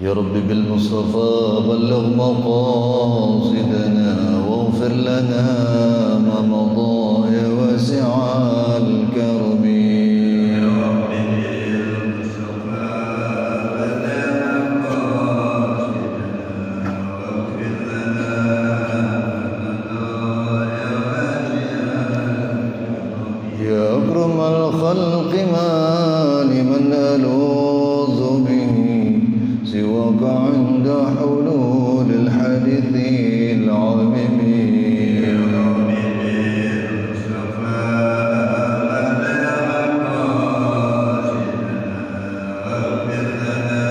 يا رب بالمصطفى بلغ مقاصدنا واغفر لنا ما مضى يا واسع الكرم. يا رب بالمصطفى بلغ مقاصدنا واغفر لنا ما مضى يا واسع الكرم. يا أكرم الخلق ما لمن ألوذ به سواك عند حلول الحادث العامم. يا رب بالمصطفى بلغ مقاصدنا واغفر لنا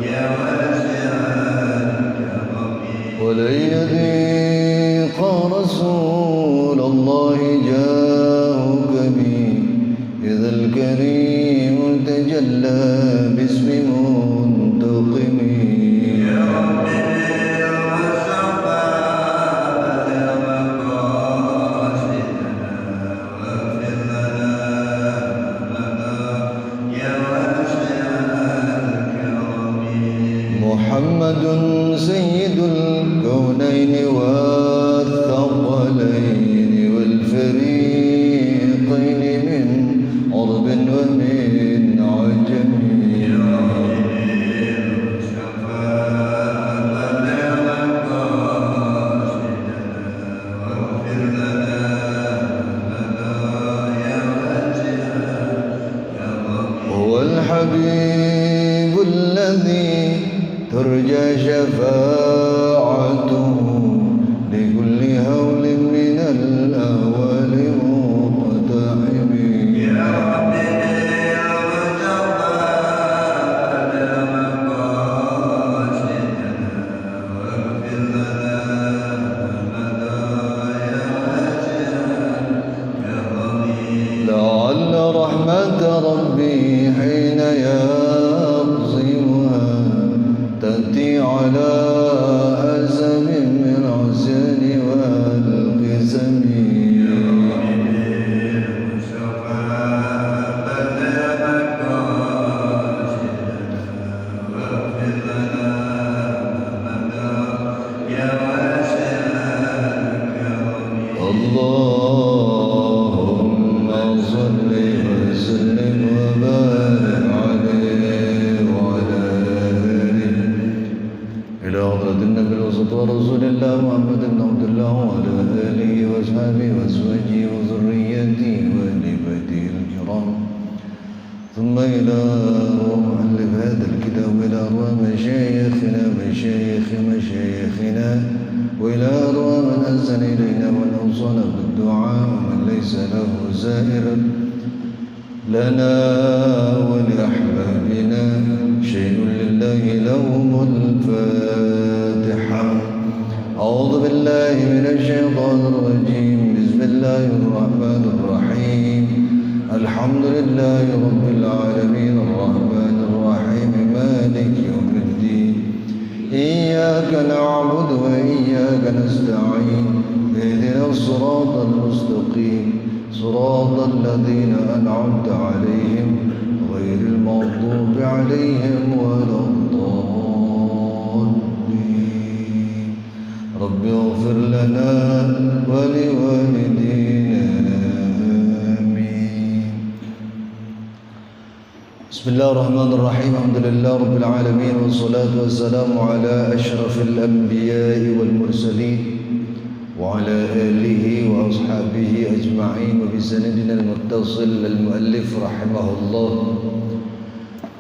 يا واسع الكرم. ولن يضيق رسول الله جاهك بي إذا الكريم تجلى باسم منتقم. يا رب بالمصطفى بلغ مقاصدنا واغفر لنا ما مضى يا واسع الكرم. محمد سيد الكونين والثقلين والفريقين من عرب ومن عجم. يا رب بالمصطفى بلغ مقاصدنا واغفر لنا ما مضى يا واسع الكرم. هو الحبيب الذي ترجى شفاعته لكل هول من الأهوال مقتحم. يا رب بالمصطفى بلغ مقاصدنا واغفر لنا ما مضى يا واسع الكرم. لعل رحمة ربي حين يقسمها تأتي على أزم من عسان والقسم. يا رب بالمصطفى بلغ مقاصدنا واغفر لنا ما مضى يا واسع الكرم. اللهم صل وسلم وبارك عليه وعلى آله إلى حضرة النبي الوسط ورسول الله محمد بن عبد الله وعلى آله وأصحابه وأزواجه وذريته وأهل بيته الكرام، ثم إلى روح مؤلف هذا الكتاب وإلى أرواح مشايخنا وإلى أرواح من أحسن إلينا ومن أوصانا بالدعاء ومن ليس له زائر لنا ولأحبابنا شيء لله لهم الفاتحة. أعوذ بالله من الشيطان الرجيم. بسم الله الرحمن الرحيم. الحمد لله رب العالمين الرحمن الرحيم مالك يوم الدين. إياك نعبد وإياك نستعين. اهدنا الصراط المستقيم صراط الذين أنعمت عليهم غير المغضوب عليهم ولا الضالين. رب اغفر لنا ولوالدينا آمين. بسم الله الرحمن الرحيم. الحمد لله رب العالمين والصلاة والسلام على أشرف الأنبياء والمرسلين وعلى آله وأصحابه أجمعين وبسندنا المتصل المؤلف رحمه الله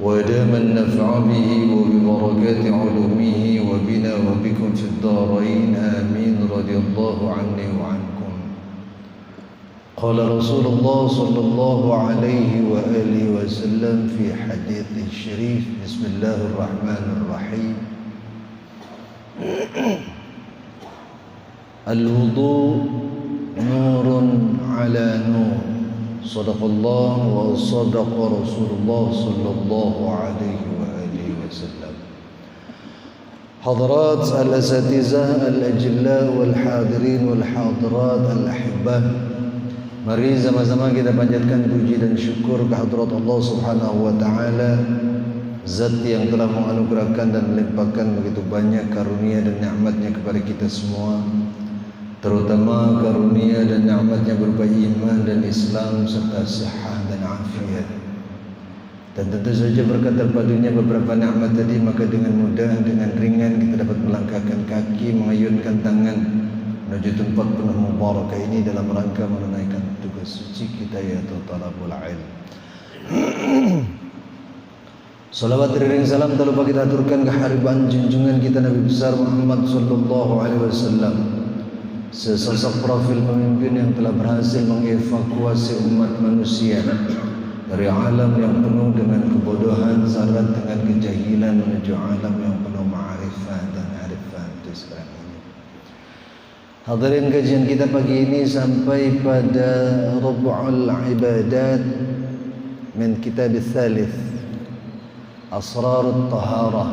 ودام النفع به وببركات علومه وبنا وبكم في الدارين آمين. رضي الله عني وعنكم. قال رسول الله صلى الله عليه وآله وسلم في حديث الشريف. بسم الله الرحمن الرحيم. الوضوء نور على نور. صدق الله وصدق رسول الله صلى الله عليه وآله وسلم. حضرات الأساتذة الأجلاء والحاضرين والحاضرات الأحبة, mari sama-sama kita panjatkan puji dan syukur kehadrat Allah Subhanahu wa taala Zat yang telah menganugerahkan dan melimpahkan begitu banyak karunia dan nikmatnya kepada kita semua, terutama karunia dan nikmatnya berupa iman dan Islam serta sehat dan afiat. Dan tentu saja berkat terpadunya beberapa nikmat tadi, maka dengan mudah, dengan ringan kita dapat melangkahkan kaki, mengayunkan tangan menuju tempat penuh mubarakah ini dalam rangka menunaikan tugas suci kita, yaitu talabul ilm. Salawat ring salam tak lupa kita aturkan kehadiran junjungan kita Nabi besar Muhammad sallallahu alaihi wasallam, sesosok profil pemimpin yang telah berhasil mengevakuasi umat manusia dari alam yang penuh dengan kebodohan syarat dengan kejahilan menuju alam yang penuh ma'rifat dan arifat itu sekarang ini. Hadirin kajian kita pagi ini sampai pada Rub'ul Ibadat min kitab al-thalith Asrarut Taharah.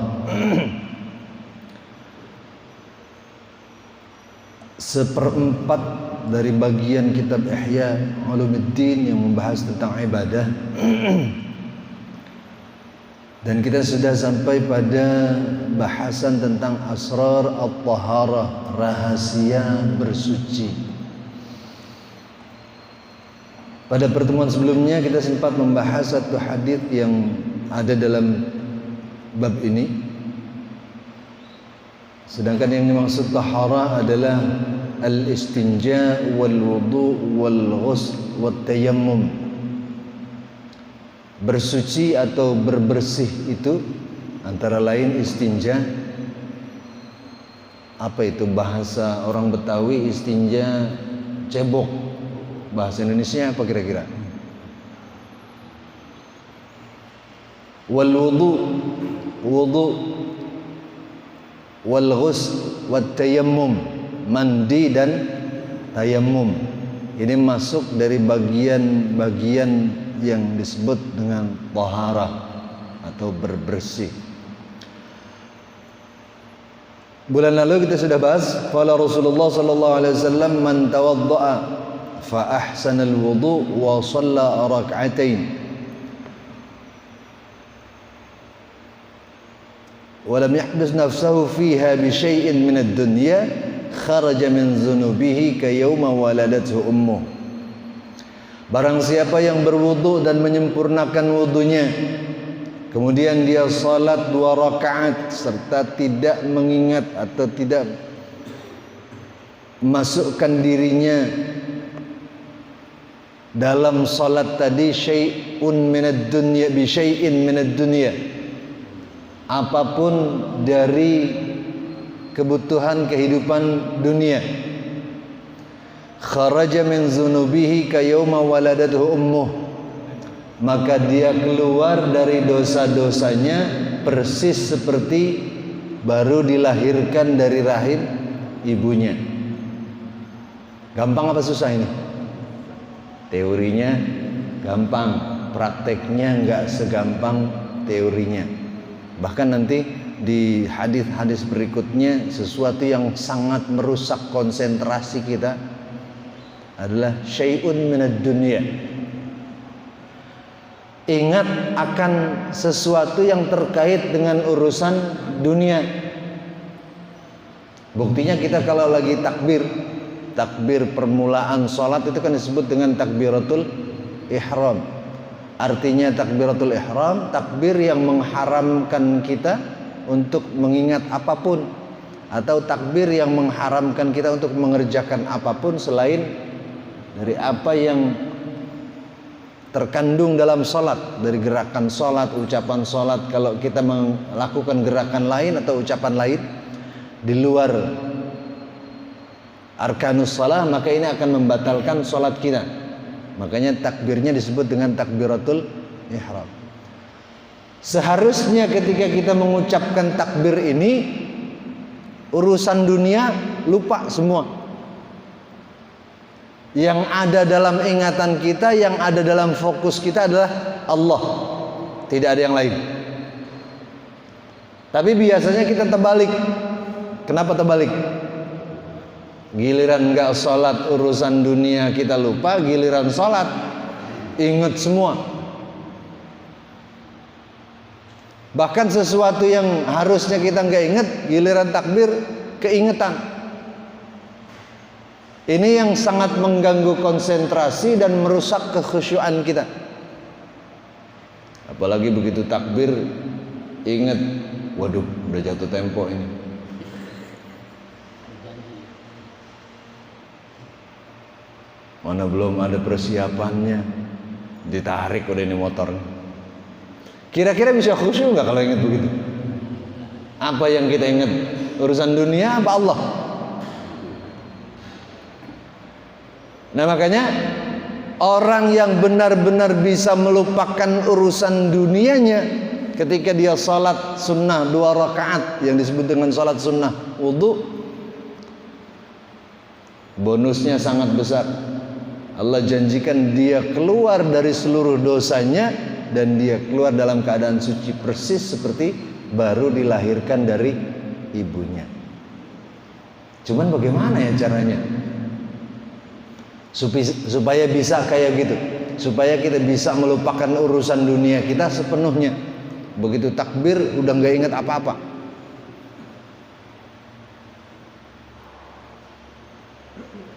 Seperempat dari bagian kitab Ihya Ulumuddin yang membahas tentang ibadah. Dan kita sudah sampai pada bahasan tentang asrar at-taharah, rahasia bersuci. Pada pertemuan sebelumnya kita sempat membahas satu hadis yang ada dalam bab ini. Sedangkan yang dimaksud taharah adalah al-istinja wal wudu wal ghusl wat tayammum. Bersuci atau berbersih itu antara lain istinja. Apa itu bahasa orang Betawi? Istinja cebok. Bahasa Indonesia apa kira-kira? Wal wudu wal ghusl wat tayammum, mandi dan tayammum. Ini masuk dari bagian-bagian yang disebut dengan taharah atau berbersih. Bulan lalu kita sudah bahas qala Rasulullah sallallahu alaihi wasallam man tawaddaa fa ahsana al-wudu wa shalla rak'atain wa lam yahbis nafsahu fiha bi syai'in min ad-dunya kharaja min dhunubihi ka yawma waladathu ummuh. Barang siapa yang berwudu dan menyempurnakan wudunya, kemudian dia salat 2 rakaat serta tidak mengingat atau tidak masukkan dirinya dalam salat tadi syai'un minad dunya bi syai'in minad dunya, apapun dari kebutuhan kehidupan dunia, kharaja min zunubihi ka yauma waladathu ummuh, maka dia keluar dari dosa-dosanya persis seperti baru dilahirkan dari rahim ibunya. Gampang apa susah ini? Teorinya gampang, prakteknya enggak segampang teorinya. Bahkan nanti di hadis-hadis berikutnya sesuatu yang sangat merusak konsentrasi kita adalah syai'un minad dunya. Ingat akan sesuatu yang terkait dengan urusan dunia. Buktinya kita kalau lagi takbir permulaan sholat itu kan disebut dengan takbiratul ihram. Artinya takbiratul ihram, takbir yang mengharamkan kita untuk mengingat apapun, atau takbir yang mengharamkan kita untuk mengerjakan apapun selain dari apa yang terkandung dalam sholat, dari gerakan sholat, ucapan sholat. Kalau kita melakukan gerakan lain atau ucapan lain di luar arkanus shalah, maka ini akan membatalkan sholat kita. Makanya takbirnya disebut dengan takbiratul ihram. Seharusnya ketika kita mengucapkan takbir ini, urusan dunia lupa semua. Yang ada dalam ingatan kita, yang ada dalam fokus kita adalah Allah, tidak ada yang lain. Tapi biasanya kita terbalik. Kenapa terbalik? Giliran enggak sholat, urusan dunia kita lupa. Giliran sholat, ingat semua. Bahkan sesuatu yang harusnya kita nggak ingat, giliran takbir keingetan. Ini yang sangat mengganggu konsentrasi dan merusak kekhusyuan kita. Apalagi begitu takbir ingat, waduh udah jatuh tempo ini. Mana belum ada persiapannya, ditarik udah ini motor. Kira-kira bisa khusyuk nggak kalau ingat begitu? Apa yang kita ingat? Urusan dunia apa Allah? Nah makanya orang yang benar-benar bisa melupakan urusan dunianya ketika dia salat sunnah 2 rakaat yang disebut dengan salat sunnah wudu, bonusnya sangat besar. Allah janjikan dia keluar dari seluruh dosanya dan dia keluar dalam keadaan suci persis seperti baru dilahirkan dari ibunya. Cuman bagaimana ya caranya supaya bisa kayak gitu, supaya kita bisa melupakan urusan dunia kita sepenuhnya. Begitu takbir udah nggak ingat apa-apa.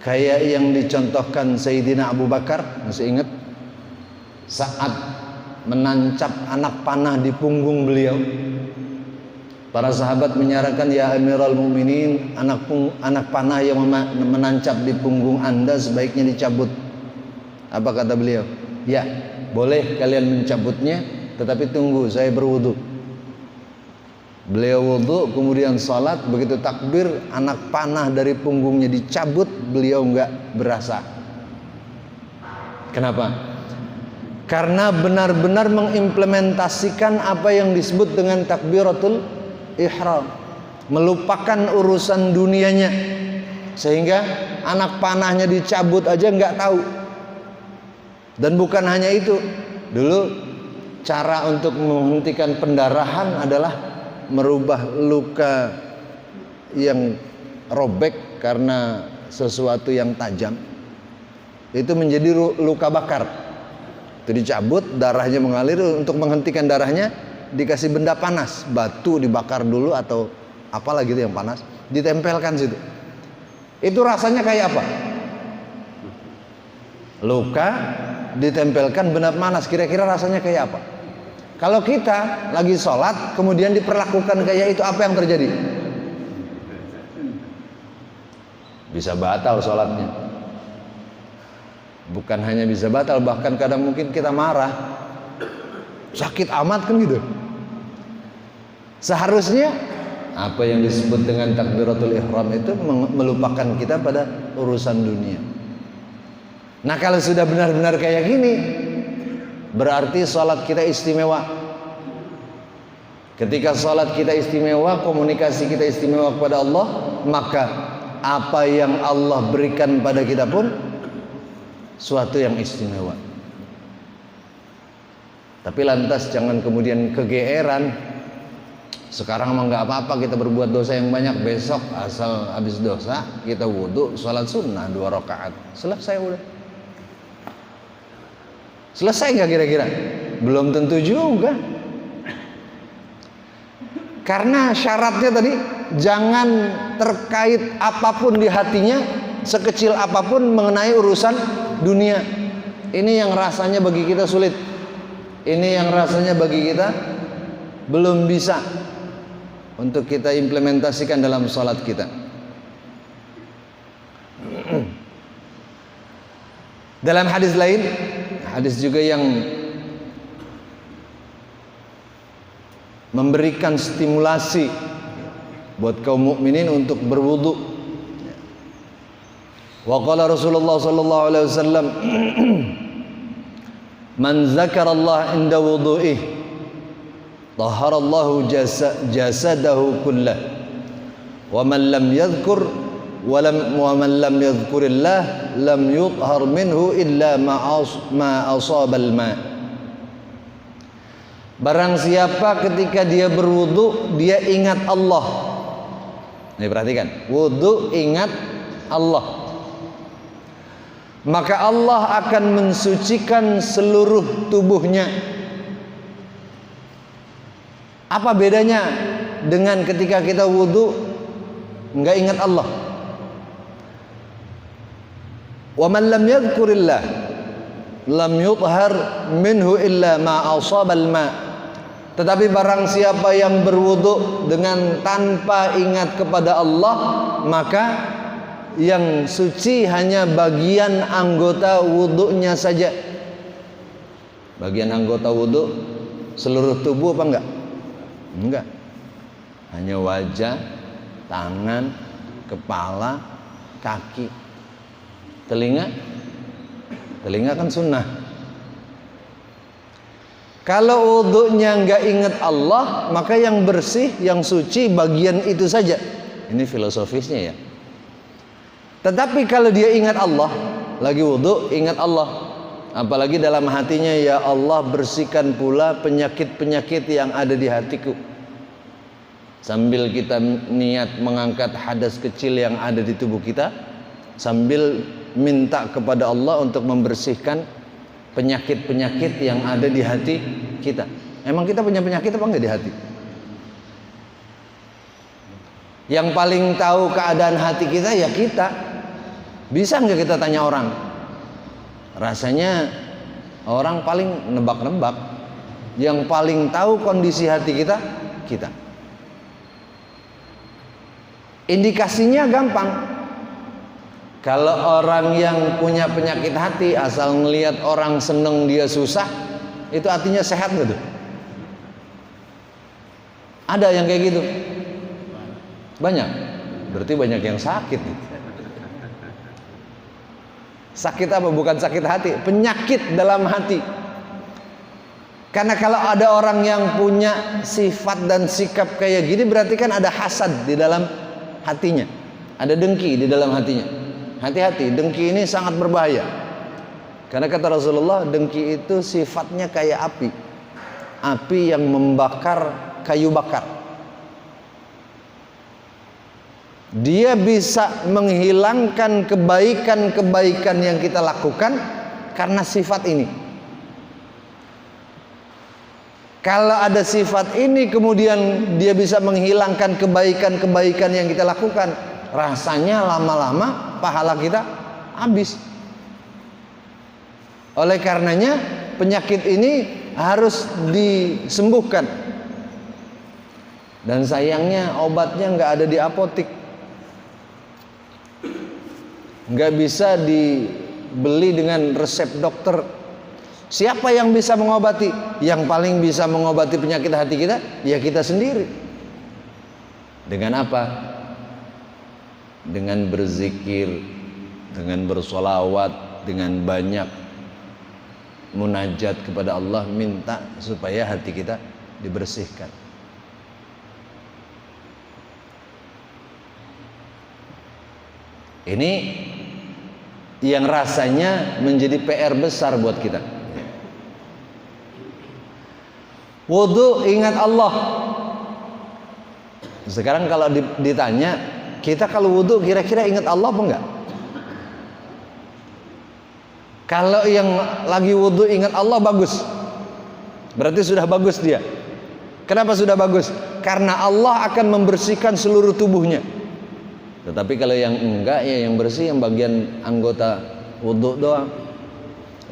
Kayak yang dicontohkan Sayyidina Abu Bakar, masih ingat? Saat menancap anak panah di punggung beliau, para sahabat menyarankan, ya Amirul Mukminin, anak panah yang menancap di punggung Anda sebaiknya dicabut. Apa kata beliau? Ya, boleh kalian mencabutnya, tetapi tunggu saya berwudu. Beliau wudu, kemudian salat, begitu takbir, anak panah dari punggungnya dicabut, beliau enggak berasa. Kenapa? Karena benar-benar mengimplementasikan apa yang disebut dengan takbiratul ihram, melupakan urusan dunianya, sehingga anak panahnya dicabut aja nggak tahu. Dan bukan hanya itu, dulu cara untuk menghentikan pendarahan adalah merubah luka yang robek karena sesuatu yang tajam itu menjadi luka bakar. Itu dicabut, darahnya mengalir. Untuk menghentikan darahnya dikasih benda panas, batu dibakar dulu atau apalah gitu yang panas, ditempelkan situ. Itu rasanya kayak apa? Luka ditempelkan benda panas, kira-kira rasanya kayak apa? Kalau kita lagi sholat kemudian diperlakukan kayak itu, apa yang terjadi? Bisa batal sholatnya. Bukan hanya bisa batal, bahkan kadang mungkin kita marah, sakit amat kan gitu. Seharusnya apa yang disebut dengan takbiratul ihram itu melupakan kita pada urusan dunia. Nah kalau sudah benar-benar kayak gini, berarti salat kita istimewa. Ketika salat kita istimewa, komunikasi kita istimewa kepada Allah, maka apa yang Allah berikan pada kita pun suatu yang istimewa. Tapi lantas jangan kemudian kegeeran, sekarang mah nggak apa-apa kita berbuat dosa yang banyak, besok asal habis dosa kita wudu, salat sunnah 2 rakaat, selesai udah. Selesai nggak kira-kira? Belum tentu juga. Karena syaratnya tadi, jangan terkait apapun di hatinya, sekecil apapun mengenai urusan dunia. Ini yang rasanya bagi kita sulit. Ini yang rasanya bagi kita belum bisa untuk kita implementasikan dalam salat kita. Dalam hadis lain, hadis juga yang memberikan stimulasi buat kaum mukminin untuk berwudu. Wa qala Rasulullah sallallahu alaihi wasallam, man zakara Allah inda wudu'ih tahara Allah jasadahu kullah, wa man lam yadhkur wa man lam yadhkurillah lam yuthhar minhu illa ma asabal ma. Barang siapa ketika dia berwudu dia ingat Allah. Nih perhatikan, wudu ingat Allah, maka Allah akan mensucikan seluruh tubuhnya. Apa bedanya dengan ketika kita wudu nggak ingat Allah? Wa man lam yadhkurillah lam yuthhar minhu illa ma asabal ma. Tetapi barang siapa yang berwudu dengan tanpa ingat kepada Allah, maka yang suci hanya bagian anggota wudunya saja. Bagian anggota wudu, seluruh tubuh apa enggak? Enggak. Hanya wajah, tangan, kepala, kaki. Telinga kan sunnah. Kalau wudunya nggak ingat Allah, maka yang bersih, yang suci bagian itu saja. Ini filosofisnya ya. Tetapi kalau dia ingat Allah, lagi wudu ingat Allah, apalagi dalam hatinya, ya Allah bersihkan pula penyakit-penyakit yang ada di hatiku. Sambil kita niat mengangkat hadas kecil yang ada di tubuh kita, sambil minta kepada Allah untuk membersihkan penyakit-penyakit yang ada di hati kita. Emang kita punya penyakit apa enggak di hati? Yang paling tahu keadaan hati kita ya kita. Bisa enggak kita tanya orang? Rasanya orang paling nebak-nebak. Yang paling tahu kondisi hati kita, kita. Indikasinya gampang. Kalau orang yang punya penyakit hati asal ngelihat orang seneng dia susah, itu artinya sehat nggak tuh? Ada yang kayak gitu? Banyak. Berarti banyak yang sakit. Sakit apa? Bukan sakit hati, penyakit dalam hati. Karena kalau ada orang yang punya sifat dan sikap kayak gini, berarti kan ada hasad di dalam hatinya, ada dengki di dalam hatinya. Hati-hati, dengki ini sangat berbahaya. Karena kata Rasulullah, dengki itu sifatnya kayak api. Api yang membakar kayu bakar. Dia bisa menghilangkan kebaikan-kebaikan yang kita lakukan karena sifat ini. Kalau ada sifat ini kemudian dia bisa menghilangkan kebaikan-kebaikan yang kita lakukan, rasanya lama-lama pahala kita habis. Oleh karenanya penyakit ini harus disembuhkan. Dan sayangnya obatnya nggak ada di apotik, nggak bisa dibeli dengan resep dokter. Siapa yang bisa mengobati? Yang paling bisa mengobati penyakit hati kita, ya kita sendiri. Dengan apa? Dengan berzikir, dengan bersolawat, dengan banyak munajat kepada Allah, minta supaya hati kita dibersihkan. Ini yang rasanya menjadi PR besar buat kita. Wudu ingat Allah. Sekarang kalau ditanya, kita kalau wudu kira-kira ingat Allah apa enggak? Kalau yang lagi wudu ingat Allah, bagus. Berarti sudah bagus dia. Kenapa sudah bagus? Karena Allah akan membersihkan seluruh tubuhnya. Tetapi kalau yang enggak, ya yang bersih yang bagian anggota wudu doang.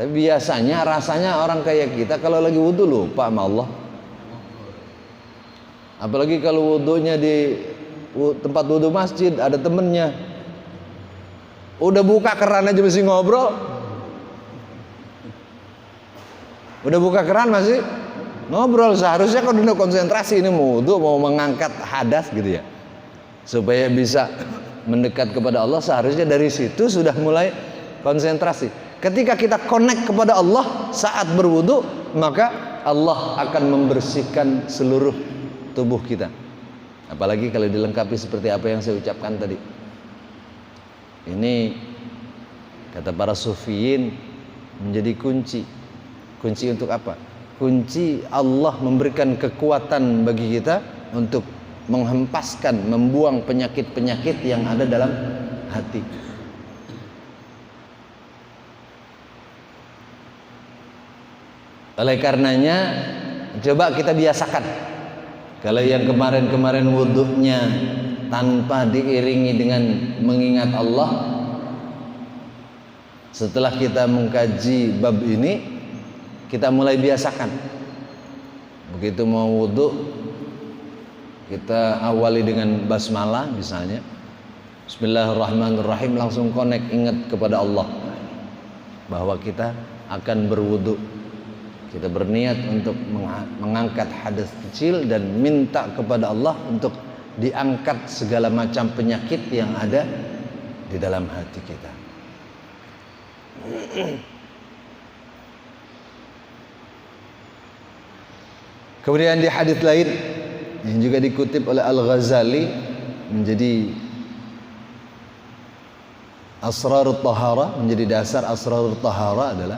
Tapi biasanya rasanya orang kayak kita kalau lagi wudu lupa sama Allah. Apalagi kalau wudunya di tempat wudu masjid, ada temennya. Udah buka keran aja masih ngobrol. Udah buka keran masih ngobrol. Seharusnya kan udah konsentrasi, ini mau wudu, mau mengangkat hadas gitu ya, supaya bisa mendekat kepada Allah. Seharusnya dari situ sudah mulai konsentrasi. Ketika kita connect kepada Allah saat berwudu, maka Allah akan membersihkan seluruh tubuh kita. Apalagi kalau dilengkapi seperti apa yang saya ucapkan tadi. Ini kata para sufiyin menjadi kunci. Kunci untuk apa? Kunci Allah memberikan kekuatan bagi kita untuk menghempaskan, membuang penyakit-penyakit yang ada dalam hati. Oleh karenanya, coba kita biasakan Kalau yang kemarin-kemarin wudhunya tanpa diiringi dengan mengingat Allah, setelah kita mengkaji bab ini, kita mulai biasakan. Begitu mau wudhu, kita awali dengan basmalah misalnya, Bismillahirrahmanirrahim, langsung connect, ingat kepada Allah bahwa kita akan berwudhu. Kita berniat untuk mengangkat hadas kecil dan minta kepada Allah untuk diangkat segala macam penyakit yang ada di dalam hati kita. Kemudian di hadis lain yang juga dikutip oleh Al-Ghazali menjadi asrarut tahara, menjadi dasar asrarut tahara adalah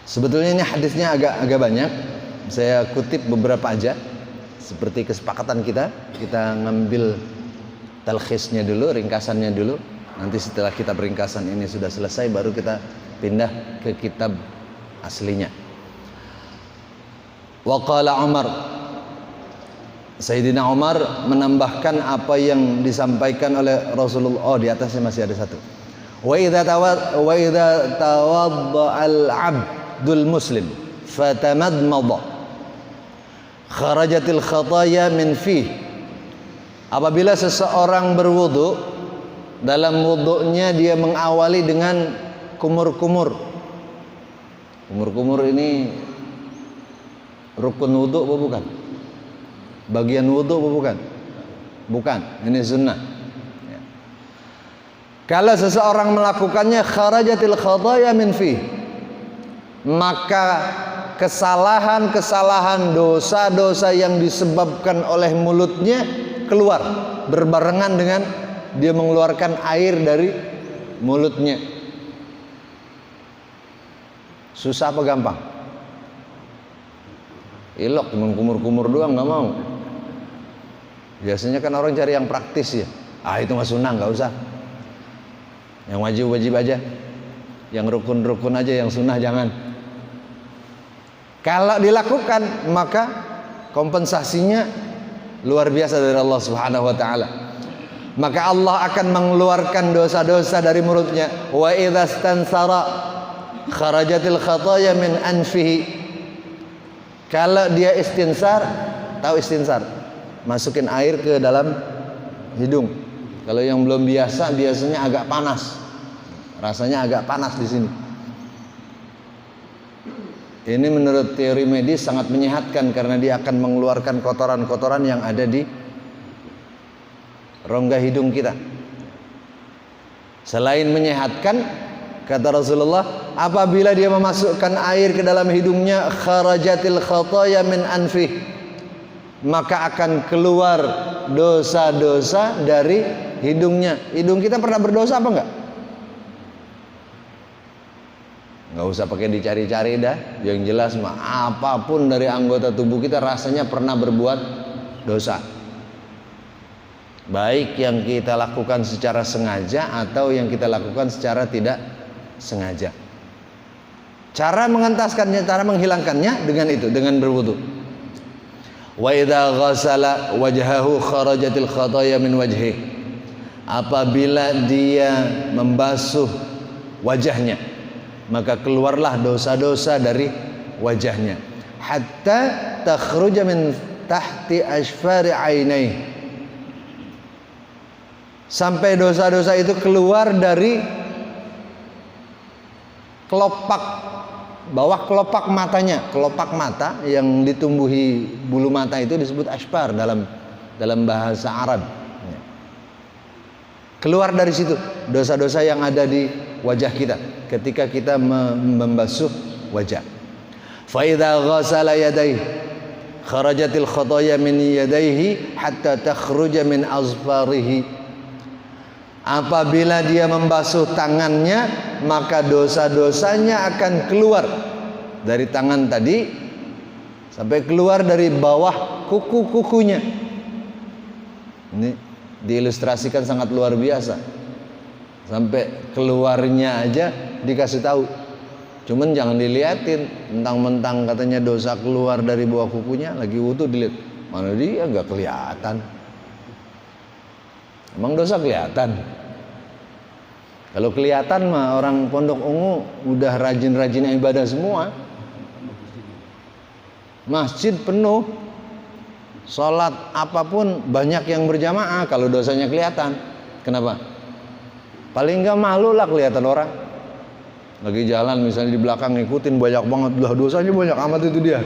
sebetulnya ini hadisnya agak banyak. Saya kutip beberapa aja seperti kesepakatan kita ngambil talkhisnya dulu, ringkasannya dulu. Nanti setelah kitab ringkasan ini sudah selesai baru kita pindah ke kitab aslinya. Wa qala Umar, Sayyidina Umar menambahkan apa yang disampaikan oleh Rasulullah. Oh, di atasnya masih ada satu. Wa idza tawadda al-'abdul muslim fatamadmada kharajatil khataya min fih. Apabila seseorang berwudu, dalam wudunya dia mengawali dengan kumur-kumur. Kumur-kumur ini rukun wudu apa bukan? Bagian wudu apa bukan? Bukan, ini sunnah. Ya. Kalau seseorang melakukannya kharajatil khataya min fih, maka kesalahan-kesalahan, dosa-dosa yang disebabkan oleh mulutnya keluar berbarengan dengan dia mengeluarkan air dari mulutnya. Susah apa gampang? Ilok, cuma kumur-kumur doang nggak mau. Biasanya kan orang cari yang praktis ya. Itu mah sunnah, nggak usah. Yang wajib-wajib aja, yang rukun-rukun aja, yang sunnah jangan. Kalau dilakukan maka kompensasinya luar biasa dari Allah Subhanahu wa taala. Maka Allah akan mengeluarkan dosa-dosa dari mulutnya. Wa idza stansara kharajatil khataya min anfihi. Kalau dia istinsar, tahu istinsar? Masukin air ke dalam hidung. Kalau yang belum biasa, biasanya agak panas. Rasanya agak panas di sini. Ini menurut teori medis sangat menyehatkan karena dia akan mengeluarkan kotoran-kotoran yang ada di rongga hidung kita. Selain menyehatkan, kata Rasulullah, apabila dia memasukkan air ke dalam hidungnya, kharajatil khataya min anfih, maka akan keluar dosa-dosa dari hidungnya. Hidung kita pernah berdosa apa enggak? Nggak usah pakai dicari-cari dah. Yang jelas mah apapun dari anggota tubuh kita rasanya pernah berbuat dosa. Baik yang kita lakukan secara sengaja atau yang kita lakukan secara tidak sengaja. Cara mengentaskannya, cara menghilangkannya dengan itu, dengan berwudu. Wa idza ghasala wajhahu kharajatil khataya min wajhi. Apabila dia membasuh wajahnya, maka keluarlah dosa-dosa dari wajahnya. Hatta takhruja min tahti ashfari ainai. Sampai dosa-dosa itu keluar dari kelopak, bawah kelopak matanya. Kelopak mata yang ditumbuhi bulu mata itu disebut ashfar dalam bahasa Arab. Keluar dari situ dosa-dosa yang ada di wajah kita ketika kita membasuh wajah. Fa idza ghasala yadayhi kharajatil khataya min yadayhi hatta takhruja min azfarihi. Apabila dia membasuh tangannya, maka dosa-dosanya akan keluar dari tangan tadi sampai keluar dari bawah kuku-kukunya. Ini diilustrasikan sangat luar biasa. Sampai keluarnya aja dikasih tahu. Cuman jangan diliatin, mentang-mentang katanya dosa keluar dari bawah kukunya, lagi wudu dilihat, mana dia nggak kelihatan. Emang dosa kelihatan? Kalau kelihatan mah orang Pondok Ungu udah rajin-rajin ibadah semua. Masjid penuh, sholat apapun banyak yang berjamaah. Kalau dosanya kelihatan, kenapa? Paling nggak malu lah kelihatan orang. Lagi jalan misalnya di belakang ngikutin banyak banget, lah dosanya banyak amat itu dia.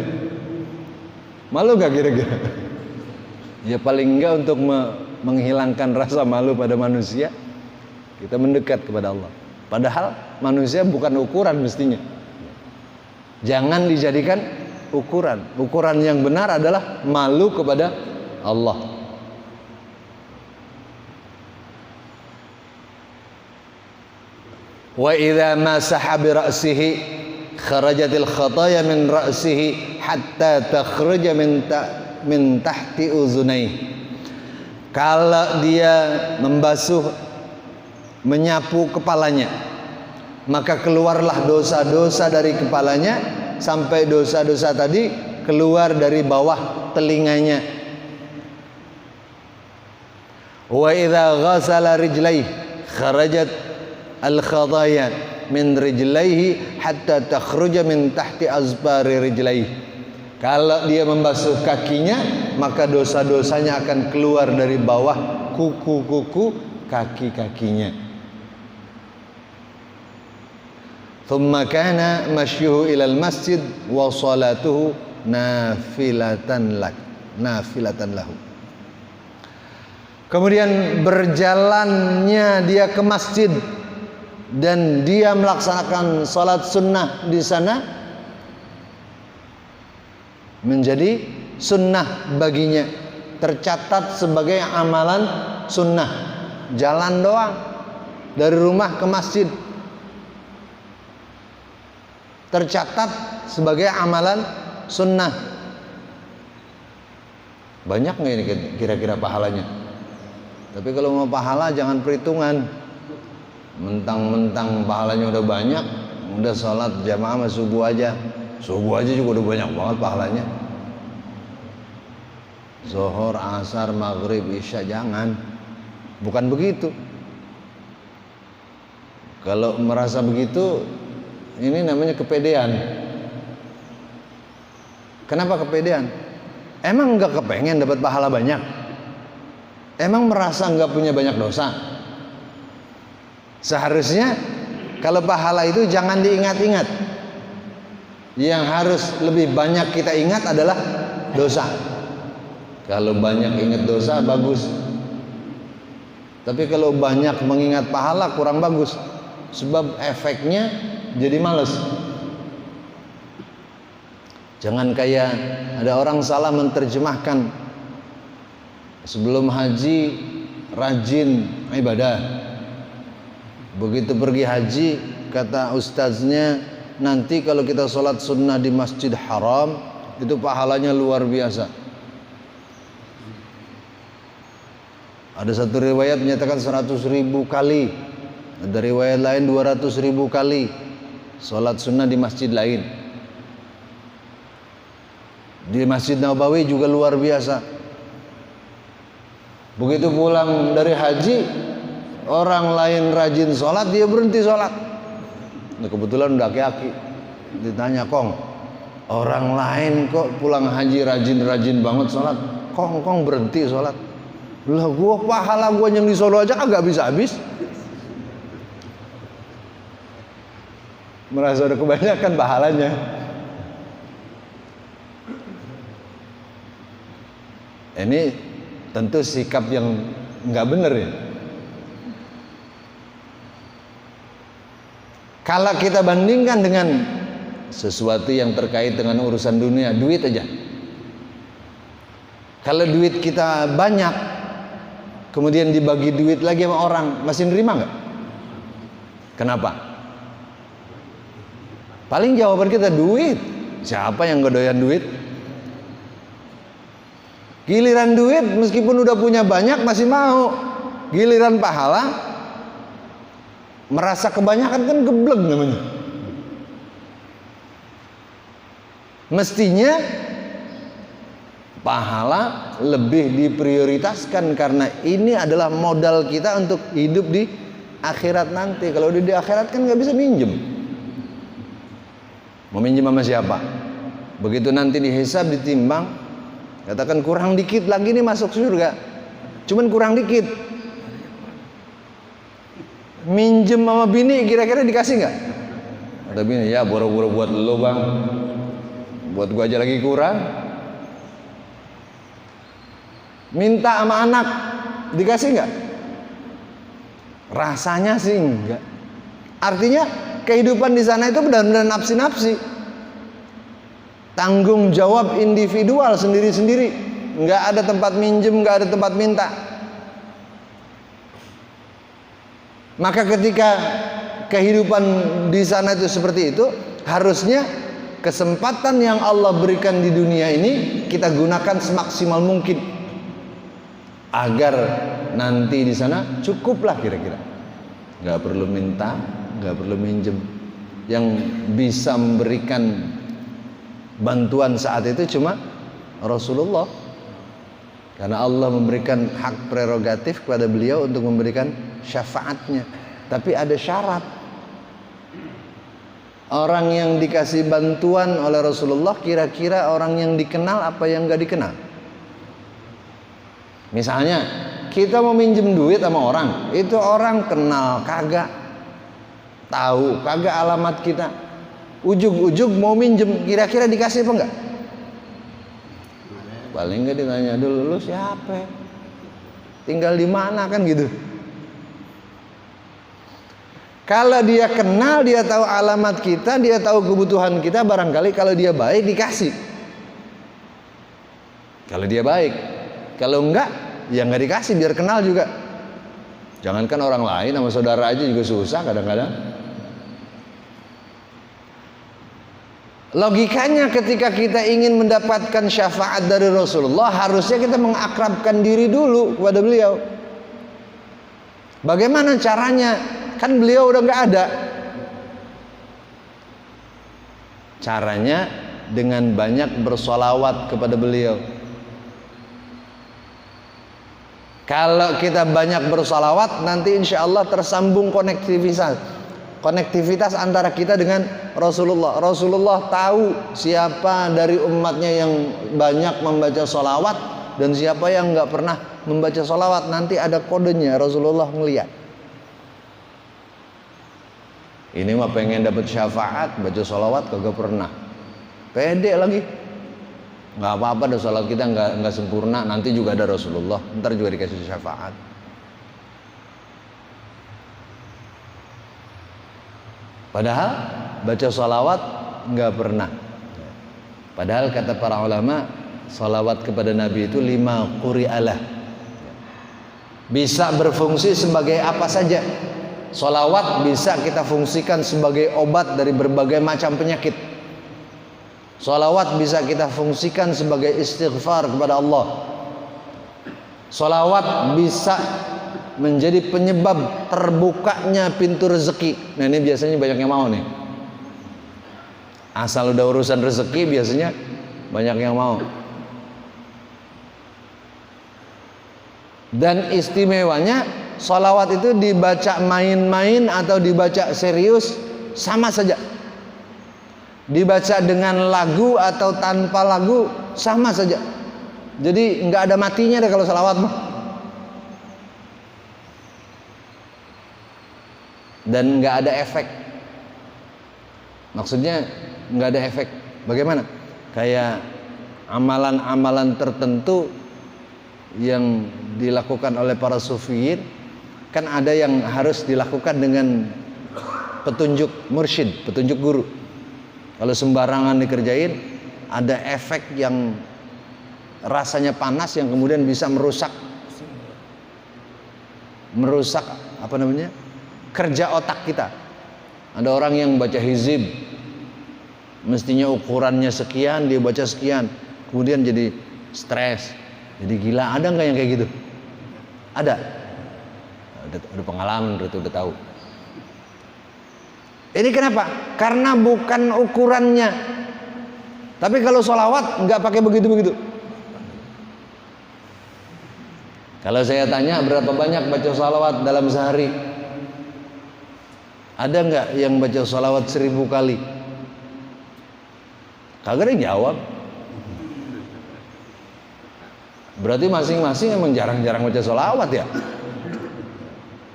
Malu gak kira-kira? Ya paling enggak untuk menghilangkan rasa malu pada manusia, kita mendekat kepada Allah. Padahal manusia bukan ukuran mestinya. Jangan dijadikan ukuran. Ukuran yang benar adalah malu kepada Allah. Wa idza masaha bi ra'sihi kharajatil khataya min ra'sihi hatta takhruja min tahti uzunai. Kalau dia membasuh, menyapu kepalanya, maka keluarlah dosa-dosa dari kepalanya sampai dosa-dosa tadi keluar dari bawah telinganya. Wa idza ghasala rijlaihi kharajat al-khadaya min rijlaihi hatta takhruja min tahti azbari rijlaihi. Kalau dia membasuh kakinya, maka dosa-dosanya akan keluar dari bawah kuku-kuku kaki-kakinya. Thumma kana mashyuhu ilal masjid wa salatuhu nafilatan lahu. Kemudian berjalannya dia ke masjid dan dia melaksanakan salat sunnah di sana menjadi sunnah baginya, tercatat sebagai amalan sunnah. Jalan doang dari rumah ke masjid tercatat sebagai amalan sunnah. Banyak nggak ini kira-kira pahalanya? Tapi kalau mau pahala jangan perhitungan. Mentang-mentang pahalanya udah banyak, udah sholat jamaah sama subuh aja juga udah banyak banget pahalanya. Zuhur, asar, maghrib, isya jangan. Bukan begitu. Kalau merasa begitu, ini namanya kepedean. Kenapa kepedean? Emang nggak kepengen dapat pahala banyak? Emang merasa nggak punya banyak dosa? Seharusnya kalau pahala itu jangan diingat-ingat. Yang harus lebih banyak kita ingat adalah dosa. Kalau banyak ingat dosa bagus. Tapi kalau banyak mengingat pahala kurang bagus. Sebab efeknya jadi males. Jangan kayak ada orang salah menerjemahkan. Sebelum haji rajin ibadah. Begitu pergi haji, kata ustaznya, nanti kalau kita sholat sunnah di Masjid Haram, itu pahalanya luar biasa. Ada satu riwayat menyatakan 100.000 kali, ada riwayat lain 200.000 kali sholat sunnah di masjid lain. Di Masjid Nabawi juga luar biasa. Begitu pulang dari haji, orang lain rajin sholat, dia berhenti sholat. Nah, kebetulan udah aki-aki. Ditanya, Kong, orang lain kok pulang haji rajin banget sholat, Kong berhenti sholat. Lah gua pahala gua yang di Solo aja kagak bisa habis. Merasa udah kebanyakan pahalanya. Ini tentu sikap yang nggak bener ya. Kalau kita bandingkan dengan sesuatu yang terkait dengan urusan dunia, duit aja. Kalau duit kita banyak, kemudian dibagi duit lagi sama orang, masih nerima nggak? Kenapa? Paling jawaban kita duit. Siapa yang nggak doyan duit? Giliran duit meskipun udah punya banyak masih mau. Giliran pahala merasa kebanyakan kan geblek namanya. Mestinya pahala lebih diprioritaskan karena ini adalah modal kita untuk hidup di akhirat nanti. Kalau di akhirat kan nggak bisa minjem. Mau minjem sama siapa? Begitu nanti dihisab, ditimbang, katakan kurang dikit lagi nih masuk surga. Cuman kurang dikit. Minjem sama bini kira-kira dikasih nggak? Ada bini, ya boro-boro buat lo bang, buat gua aja lagi kurang. Minta sama anak dikasih nggak? Rasanya sih enggak. Artinya kehidupan di sana itu benar-benar nafsi-nafsi. Tanggung jawab individual sendiri-sendiri. Nggak ada tempat minjem, nggak ada tempat minta. Maka ketika kehidupan di sana itu seperti itu, harusnya kesempatan yang Allah berikan di dunia ini kita gunakan semaksimal mungkin agar nanti di sana cukuplah kira-kira. Nggak perlu minta, nggak perlu minjem. Yang bisa memberikan bantuan saat itu cuma Rasulullah, karena Allah memberikan hak prerogatif kepada beliau untuk memberikan syafaatnya. Tapi ada syarat. Orang yang dikasih bantuan oleh Rasulullah kira-kira orang yang dikenal apa yang nggak dikenal. Misalnya kita mau minjem duit sama orang, itu orang kenal kagak, tahu kagak alamat kita, ujug-ujug mau minjem, kira-kira dikasih apa enggak? Paling enggak ditanya dulu, lu siapa? Tinggal di mana kan gitu. Kalau dia kenal, dia tahu alamat kita, dia tahu kebutuhan kita, barangkali kalau dia baik dikasih. Kalau dia baik, kalau enggak ya nggak dikasih, biar kenal juga. Jangankan orang lain, sama saudara aja juga susah kadang-kadang. Logikanya ketika kita ingin mendapatkan syafaat dari Rasulullah, harusnya kita mengakrabkan diri dulu kepada beliau. Bagaimana caranya? Kan beliau udah nggak ada. Caranya dengan banyak bersolawat kepada beliau. Kalau kita banyak bersalawat, nanti insya Allah tersambung konektivitas antara kita dengan Rasulullah. Rasulullah tahu siapa dari umatnya yang banyak membaca salawat dan siapa yang nggak pernah membaca salawat. Nanti ada kodenya, Rasulullah ngeliat. Ini mah pengen dapat syafaat, baca salawat kagak pernah. Pede lagi. Nggak apa-apa, dah salat kita nggak sempurna, nanti juga ada Rasulullah, ntar juga dikasih syafaat. Padahal baca salawat nggak pernah. Padahal kata para ulama, salawat kepada Nabi itu 5 quri'alah. Bisa berfungsi sebagai apa saja. Salawat bisa kita fungsikan sebagai obat dari berbagai macam penyakit. Salawat bisa kita fungsikan sebagai istighfar kepada Allah. Salawat bisa menjadi penyebab terbukanya pintu rezeki. Nah ini biasanya banyak yang mau nih. Asal udah urusan rezeki biasanya banyak yang mau. Dan istimewanya salawat itu dibaca main-main atau dibaca serius sama saja. Dibaca dengan lagu atau tanpa lagu sama saja. Jadi nggak ada matinya deh kalau salawat mah. Dan nggak ada efek. Maksudnya nggak ada efek. Bagaimana? Kayak amalan-amalan tertentu yang dilakukan oleh para sufiyin, kan ada yang harus dilakukan dengan petunjuk mursyid, petunjuk guru. Kalau sembarangan dikerjain, ada efek yang rasanya panas yang kemudian bisa merusak apa namanya, kerja otak kita. Ada orang yang baca hizib, mestinya ukurannya sekian, dia baca sekian, kemudian jadi stres, jadi gila. Ada nggak yang kayak gitu? Ada. Udah pengalaman, udah tahu. Ini kenapa? Karena bukan ukurannya. Tapi kalau sholawat nggak pakai begitu-begitu. Kalau saya tanya berapa banyak baca sholawat dalam sehari, ada nggak yang baca sholawat 1000 kali? Kagak ada yang jawab. Berarti masing-masing emang jarang-jarang baca sholawat ya.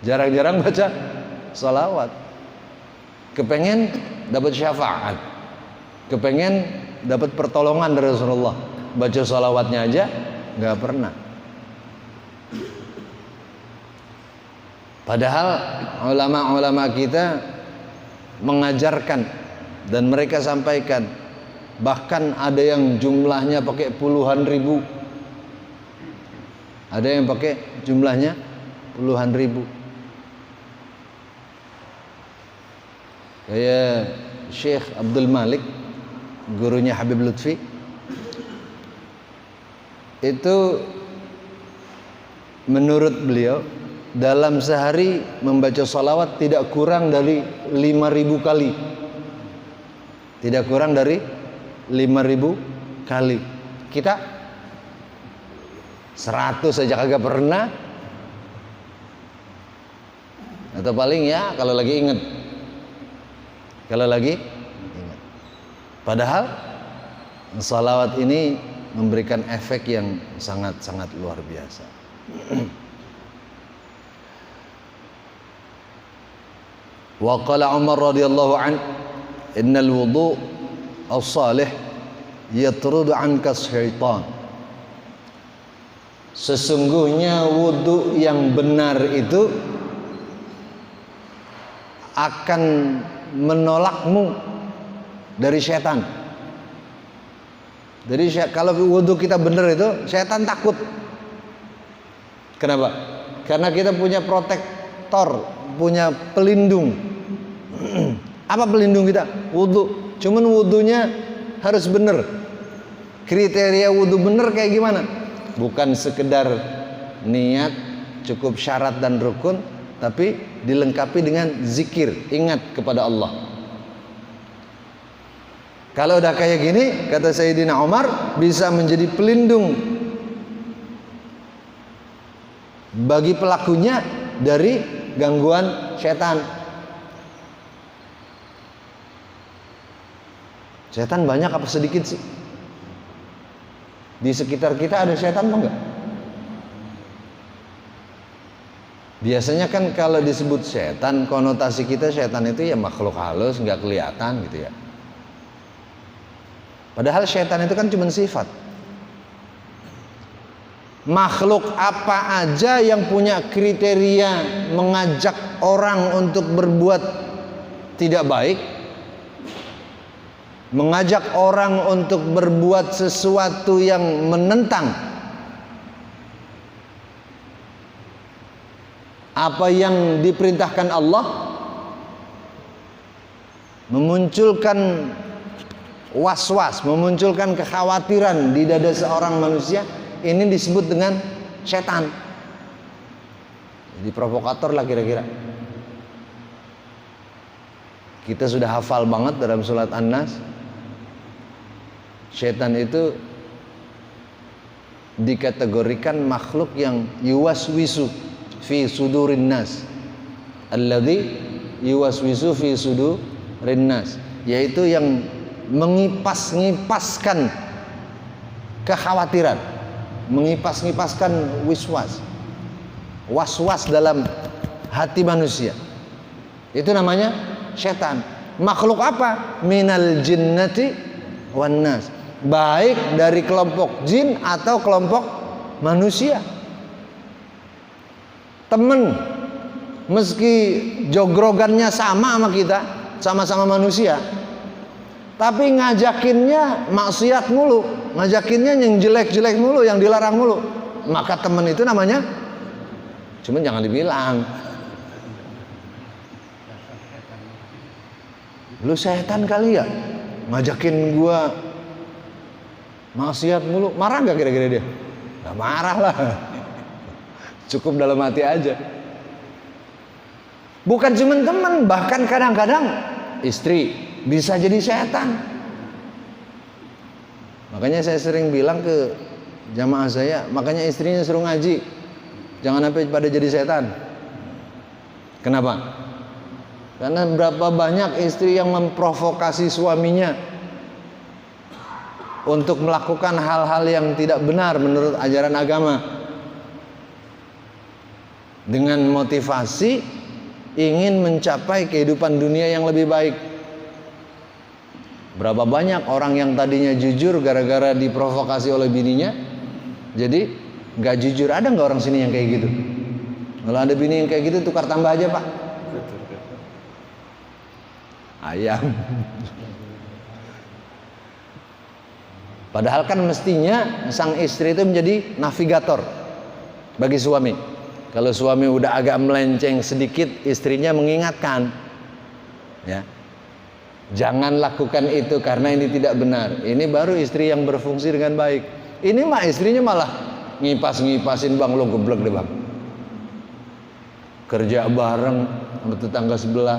Jarang-jarang baca sholawat. Kepengen dapat syafaat, kepengen dapat pertolongan dari Rasulullah, baca sholawatnya aja nggak pernah. Padahal ulama-ulama kita mengajarkan dan mereka sampaikan, bahkan ada yang jumlahnya pakai puluhan ribu, ada yang pakai jumlahnya puluhan ribu. Kayak Syekh Abdul Malik, gurunya Habib Lutfi, itu menurut beliau dalam sehari membaca salawat tidak kurang dari 5.000 kali. Tidak kurang dari 5.000 kali. Kita 100 saja kagak pernah. Atau paling ya kalau lagi inget. Kalau lagi ingat. Padahal salawat ini memberikan efek yang sangat-sangat luar biasa. Wa qala Umar radhiyallahu an, innal wudu' as-salih yatrudu anka syaitan. Sesungguhnya wudu yang benar itu akan menolakmu dari setan. Jadi kalau wudu kita benar itu, setan takut. Kenapa? Karena kita punya protektor, punya pelindung. Apa pelindung kita? Wudu. Cuman wudunya harus benar. Kriteria wudu benar kayak gimana? Bukan sekedar niat, cukup syarat dan rukun, tapi dilengkapi dengan zikir, ingat kepada Allah. Kalau udah kayak gini, kata Sayyidina Umar, bisa menjadi pelindung bagi pelakunya dari gangguan setan. Setan banyak apa sedikit sih? Di sekitar kita ada setan apa enggak? Biasanya kan kalau disebut setan, konotasi kita setan itu ya makhluk halus, nggak kelihatan gitu ya. Padahal setan itu kan cuma sifat. Makhluk apa aja yang punya kriteria mengajak orang untuk berbuat tidak baik, mengajak orang untuk berbuat sesuatu yang menentang apa yang diperintahkan Allah, memunculkan was-was, memunculkan kekhawatiran di dada seorang manusia, ini disebut dengan setan. Jadi provokator lah kira-kira. Kita sudah hafal banget dalam surat An-Nas, setan itu dikategorikan makhluk yang yuwaswisu fi sudurin nas, alladzi yuwaswisu fi sudurin nas, yaitu yang mengipas-ngipaskan kekhawatiran, mengipas-ngipaskan was-was dalam hati manusia. Itu namanya setan. Makhluk apa? Minal jinnati wan nas, baik dari kelompok jin atau kelompok manusia. Temen meski jogrogannya sama kita, sama-sama manusia, tapi ngajakinnya maksiat mulu, ngajakinnya yang jelek-jelek mulu, yang dilarang mulu, maka temen itu namanya, cuman jangan dibilang lu setan kali ya, ngajakin gua maksiat mulu. Marah gak kira-kira dia? Gak marah lah, cukup dalam hati aja. Bukan cuma teman, bahkan kadang-kadang istri bisa jadi setan. Makanya saya sering bilang ke jamaah saya, makanya istrinya suruh ngaji, jangan sampai pada jadi setan. Kenapa? Karena berapa banyak istri yang memprovokasi suaminya untuk melakukan hal-hal yang tidak benar menurut ajaran agama, dengan motivasi ingin mencapai kehidupan dunia yang lebih baik. Berapa banyak orang yang tadinya jujur gara-gara diprovokasi oleh bininya jadi gak jujur. Ada gak orang sini yang kayak gitu? Kalau ada bini yang kayak gitu, tukar tambah aja pak. Ayam. Padahal kan mestinya sang istri itu menjadi navigator bagi suami. Kalau suami udah agak melenceng sedikit, istrinya mengingatkan, ya, jangan lakukan itu karena ini tidak benar. Ini baru istri yang berfungsi dengan baik. Ini mah istrinya malah ngipas-ngipasin, bang lo geblek deh bang. Kerja bareng sama tetangga sebelah,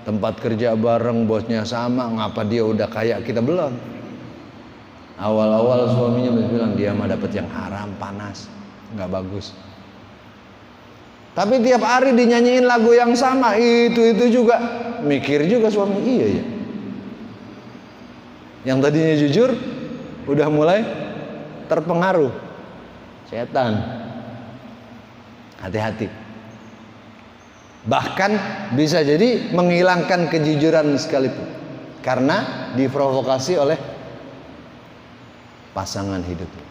tempat kerja bareng, bosnya sama, ngapa dia udah kayak kita belum? Awal-awal suaminya bilang dia mah dapat yang haram, panas, nggak bagus. Tapi tiap hari dinyanyiin lagu yang sama, itu juga mikir juga suami, iya ya. Yang tadinya jujur udah mulai terpengaruh setan. Hati-hati. Bahkan bisa jadi menghilangkan kejujuran sekalipun karena diprovokasi oleh pasangan hidupnya.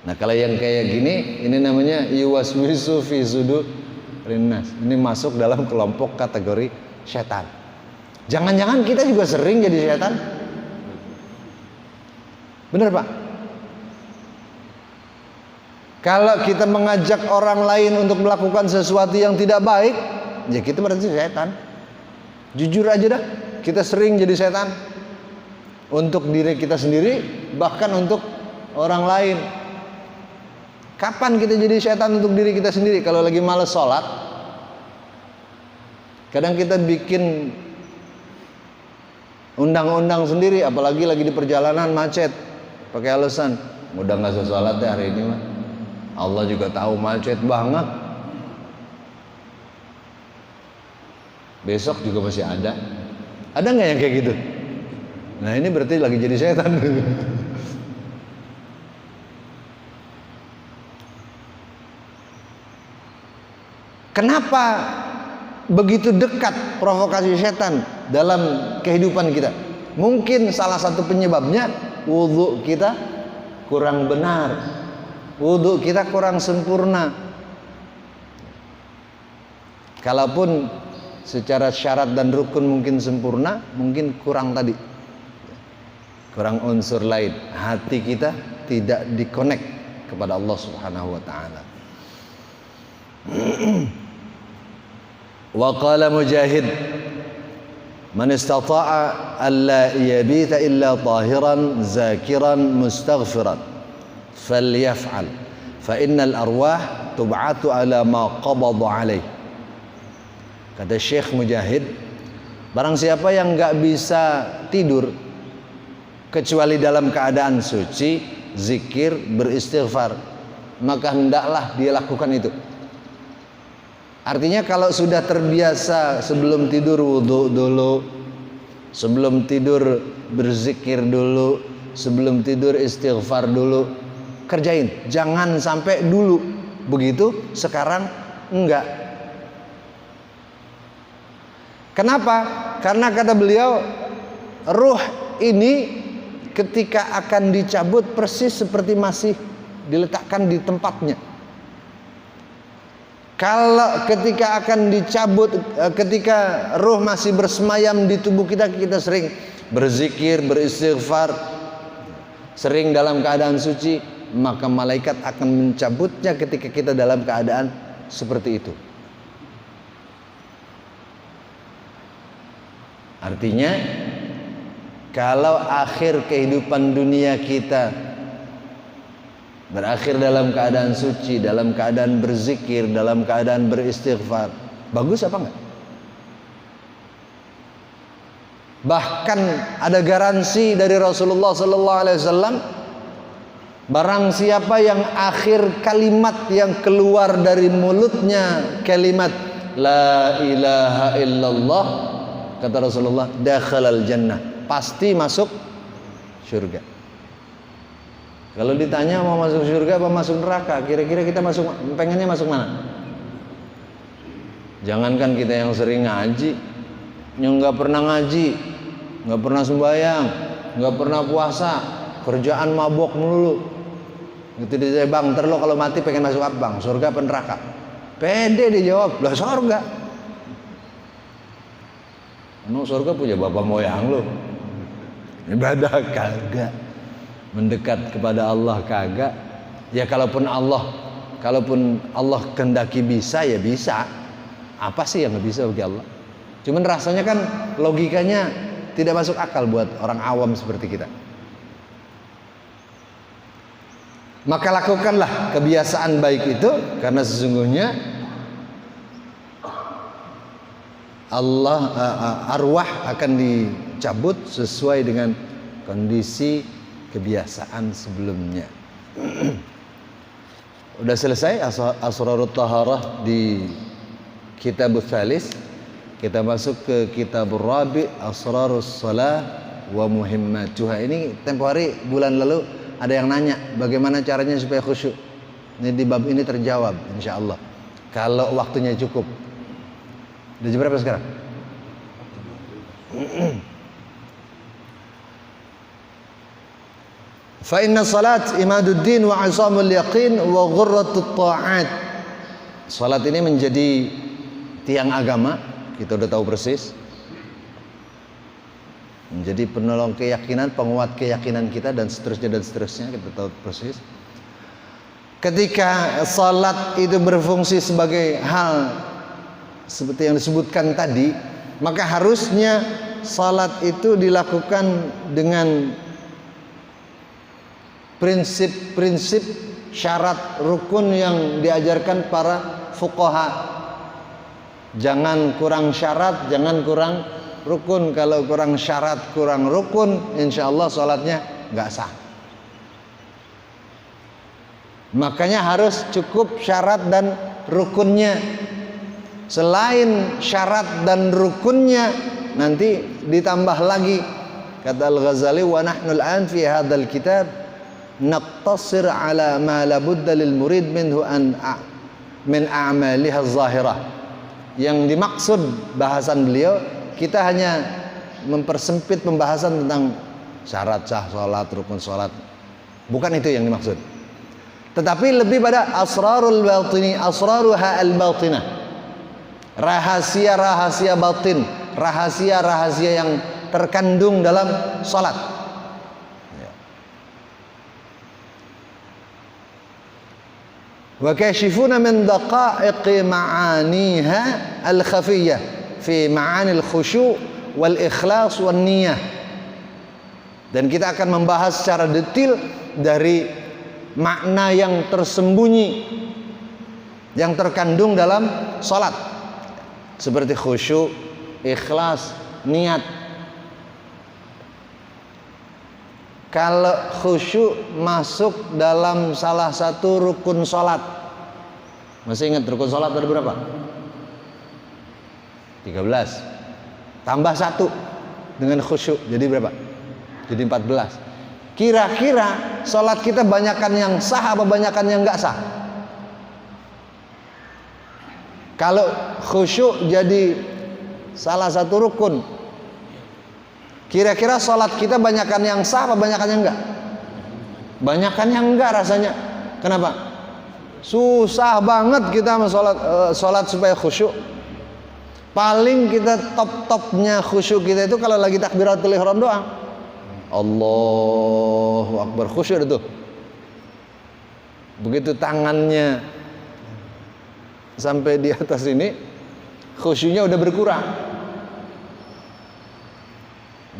Nah kalau yang kayak gini, ini namanya yuwaswisu fi sudurin nas. Ini masuk dalam kelompok kategori setan. Jangan-jangan kita juga sering jadi setan? Bener pak? Kalau kita mengajak orang lain untuk melakukan sesuatu yang tidak baik, ya kita berarti setan. Jujur aja dah, kita sering jadi setan. Untuk diri kita sendiri, bahkan untuk orang lain. Kapan kita jadi setan untuk diri kita sendiri? Kalau lagi malas sholat, kadang kita bikin undang-undang sendiri, apalagi lagi di perjalanan macet, pakai alasan udah nggak usah sholat deh hari ini mah, Allah juga tahu macet banget, besok juga masih ada nggak yang kayak gitu? Nah ini berarti lagi jadi setan. Kenapa begitu dekat provokasi setan dalam kehidupan kita? Mungkin salah satu penyebabnya wudhu kita kurang benar, wudhu kita kurang sempurna. Kalaupun secara syarat dan rukun mungkin sempurna, mungkin kurang tadi, kurang unsur lain. Hati kita tidak dikonek kepada Allah Subhanahu wa ta'ala. Wa qala Mujahid, man istata'a alla yabita illa tahiran zakiran mustaghfiran falyaf'al fa innal arwah tub'atu ala ma qabada alaih. Kata Syekh Mujahid, barang siapa yang enggak bisa tidur kecuali dalam keadaan suci, zikir, beristighfar, maka hendaklah dia lakukan itu. Artinya kalau sudah terbiasa sebelum tidur wudhu dulu, sebelum tidur berzikir dulu, sebelum tidur istighfar dulu, kerjain. Jangan sampai dulu begitu, sekarang enggak. Kenapa? Karena kata beliau, ruh ini ketika akan dicabut persis seperti masih diletakkan di tempatnya. Kalau ketika akan dicabut, ketika ruh masih bersemayam di tubuh kita, kita sering berzikir, beristighfar, sering dalam keadaan suci, maka malaikat akan mencabutnya ketika kita dalam keadaan seperti itu. Artinya, kalau akhir kehidupan dunia kita berakhir dalam keadaan suci, dalam keadaan berzikir, dalam keadaan beristighfar, bagus apa enggak? Bahkan ada garansi dari Rasulullah sallallahu alaihi wasallam, barang siapa yang akhir kalimat yang keluar dari mulutnya kalimat la ilaha illallah, kata Rasulullah, dakhalal jannah, pasti masuk surga. Kalau ditanya mau masuk surga apa masuk neraka, kira-kira kita pengennya masuk mana? Jangankan kita yang sering ngaji, yang nggak pernah ngaji, nggak pernah sembahyang, nggak pernah puasa, kerjaan mabok melulu. Gitu dia, bang, ntar lo kalau mati pengen masuk apa bang? Surga apa neraka? Pede dia jawab, lah surga. Emang surga punya bapak moyang lo? Ibadah kagak, mendekat kepada Allah kagak. Ya kalaupun Allah kehendaki bisa ya bisa. Apa sih yang nggak bisa bagi Allah? Cuman rasanya kan logikanya tidak masuk akal buat orang awam seperti kita. Maka lakukanlah kebiasaan baik itu, karena sesungguhnya arwah akan dicabut sesuai dengan kondisi kebiasaan sebelumnya. Udah selesai Asrarut Taharah di Kitabul Tsalis. Kita masuk ke Kitabur Rabi, Asrarus Shalah wa Muhimmatuha. Ini tempo hari bulan lalu ada yang nanya bagaimana caranya supaya khusyuk. Ini di bab ini terjawab insyaallah kalau waktunya cukup. Udah jam berapa sekarang? Fa inna salat imaduddin wa asamul yaqin wa ghurratut ta'at. Salat ini menjadi tiang agama, kita udah tahu persis. Menjadi penolong keyakinan, penguat keyakinan kita dan seterusnya kita tahu persis. Ketika salat itu berfungsi sebagai hal seperti yang disebutkan tadi, maka harusnya salat itu dilakukan dengan prinsip-prinsip syarat rukun yang diajarkan para fuqaha. Jangan kurang syarat, jangan kurang rukun. Kalau kurang syarat, kurang rukun, insya Allah sholatnya nggak sah. Makanya harus cukup syarat dan rukunnya. Selain syarat dan rukunnya, nanti ditambah lagi. Kata Al-Ghazali, wa nahnu al-an fi hadzal kitab naqtasir ala ma la budda lil murid minhu min a'maliha az-zahirah. Yang dimaksud bahasan beliau, kita hanya mempersempit pembahasan tentang syarat sah salat, rukun salat. Bukan itu yang dimaksud. Tetapi lebih pada asrarul batini, asraruha al-batinah. Rahasia-rahasia batin, rahasia-rahasia yang terkandung dalam salat. Wa kashifuna min daqa'iqi ma'aniha al-khafiyyah fi ma'anil khusyu' wal ikhlas wan niyah. Dan kita akan membahas secara detail dari makna yang tersembunyi yang terkandung dalam salat, seperti khusyuk, ikhlas, niat. Kalau khusyuk masuk dalam salah satu rukun salat. Masih ingat rukun salat ada berapa? 13. Tambah 1 dengan khusyuk jadi berapa? Jadi 14. Kira-kira salat kita banyakan yang sah apa banyakan yang enggak sah? Kalau khusyuk jadi salah satu rukun, kira-kira salat kita banyakan yang sah apa banyakan yang enggak? Banyakan yang enggak rasanya. Kenapa? Susah banget kita salat supaya khusyuk. Paling kita top-topnya khusyuk kita itu kalau lagi takbiratul ihram doang. Allahu Akbar, khusyuk itu. Begitu tangannya sampai di atas ini, khusyuknya udah berkurang.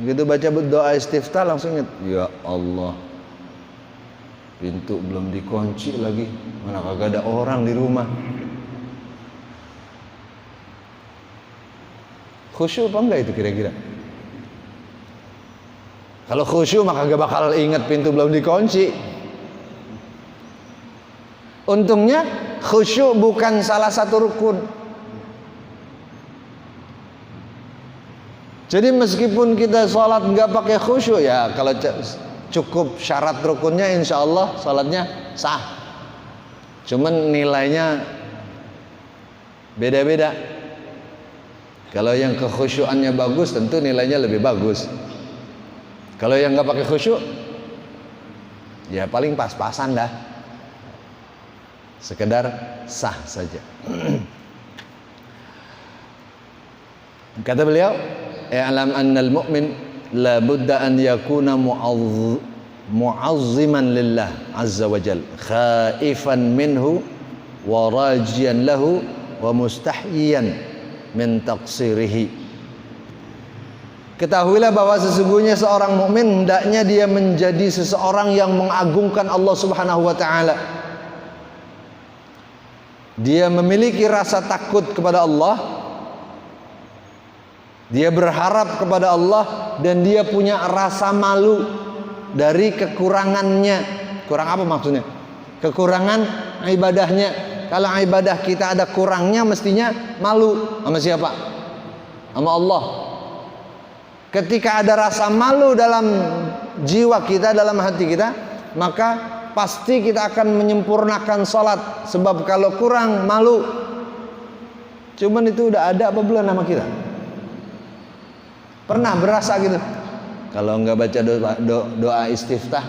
Begitu baca doa istiftah langsung ingat, ya Allah, pintu belum dikunci lagi, mana kagak ada orang di rumah. Khusyuk apa enggak itu kira-kira? Kalau khusyuk maka gak bakal ingat pintu belum dikunci. Untungnya khusyuk bukan salah satu rukun. Jadi meskipun kita sholat nggak pakai khusyuk, ya kalau cukup syarat rukunnya, insya Allah sholatnya sah. Cuman nilainya beda-beda. Kalau yang kekhusyuannya bagus, tentu nilainya lebih bagus. Kalau yang nggak pakai khusyuk, ya paling pas-pasan dah. Sekedar sah saja. Kata beliau, "I'lam annal mu'min la budda an yakuna mu'azziman lillah azza wa jal, khaifan minhu wa rajiyan lahu wa mustahyiyan min taqsirihi." Ketahuilah bahwa sesungguhnya seorang mukmin hendaknya dia menjadi seseorang yang mengagungkan Allah Subhanahu wa taala. Dia memiliki rasa takut kepada Allah, dia berharap kepada Allah, dan dia punya rasa malu dari kekurangannya. Kurang apa maksudnya? Kekurangan ibadahnya. Kalau ibadah kita ada kurangnya, mestinya malu sama siapa? Sama Allah. Ketika ada rasa malu dalam jiwa kita, dalam hati kita, maka pasti kita akan menyempurnakan sholat. Sebab kalau kurang, malu. Cuman itu udah ada apa belum nama kita? Pernah berasa gitu? Kalau nggak baca doa istiftah,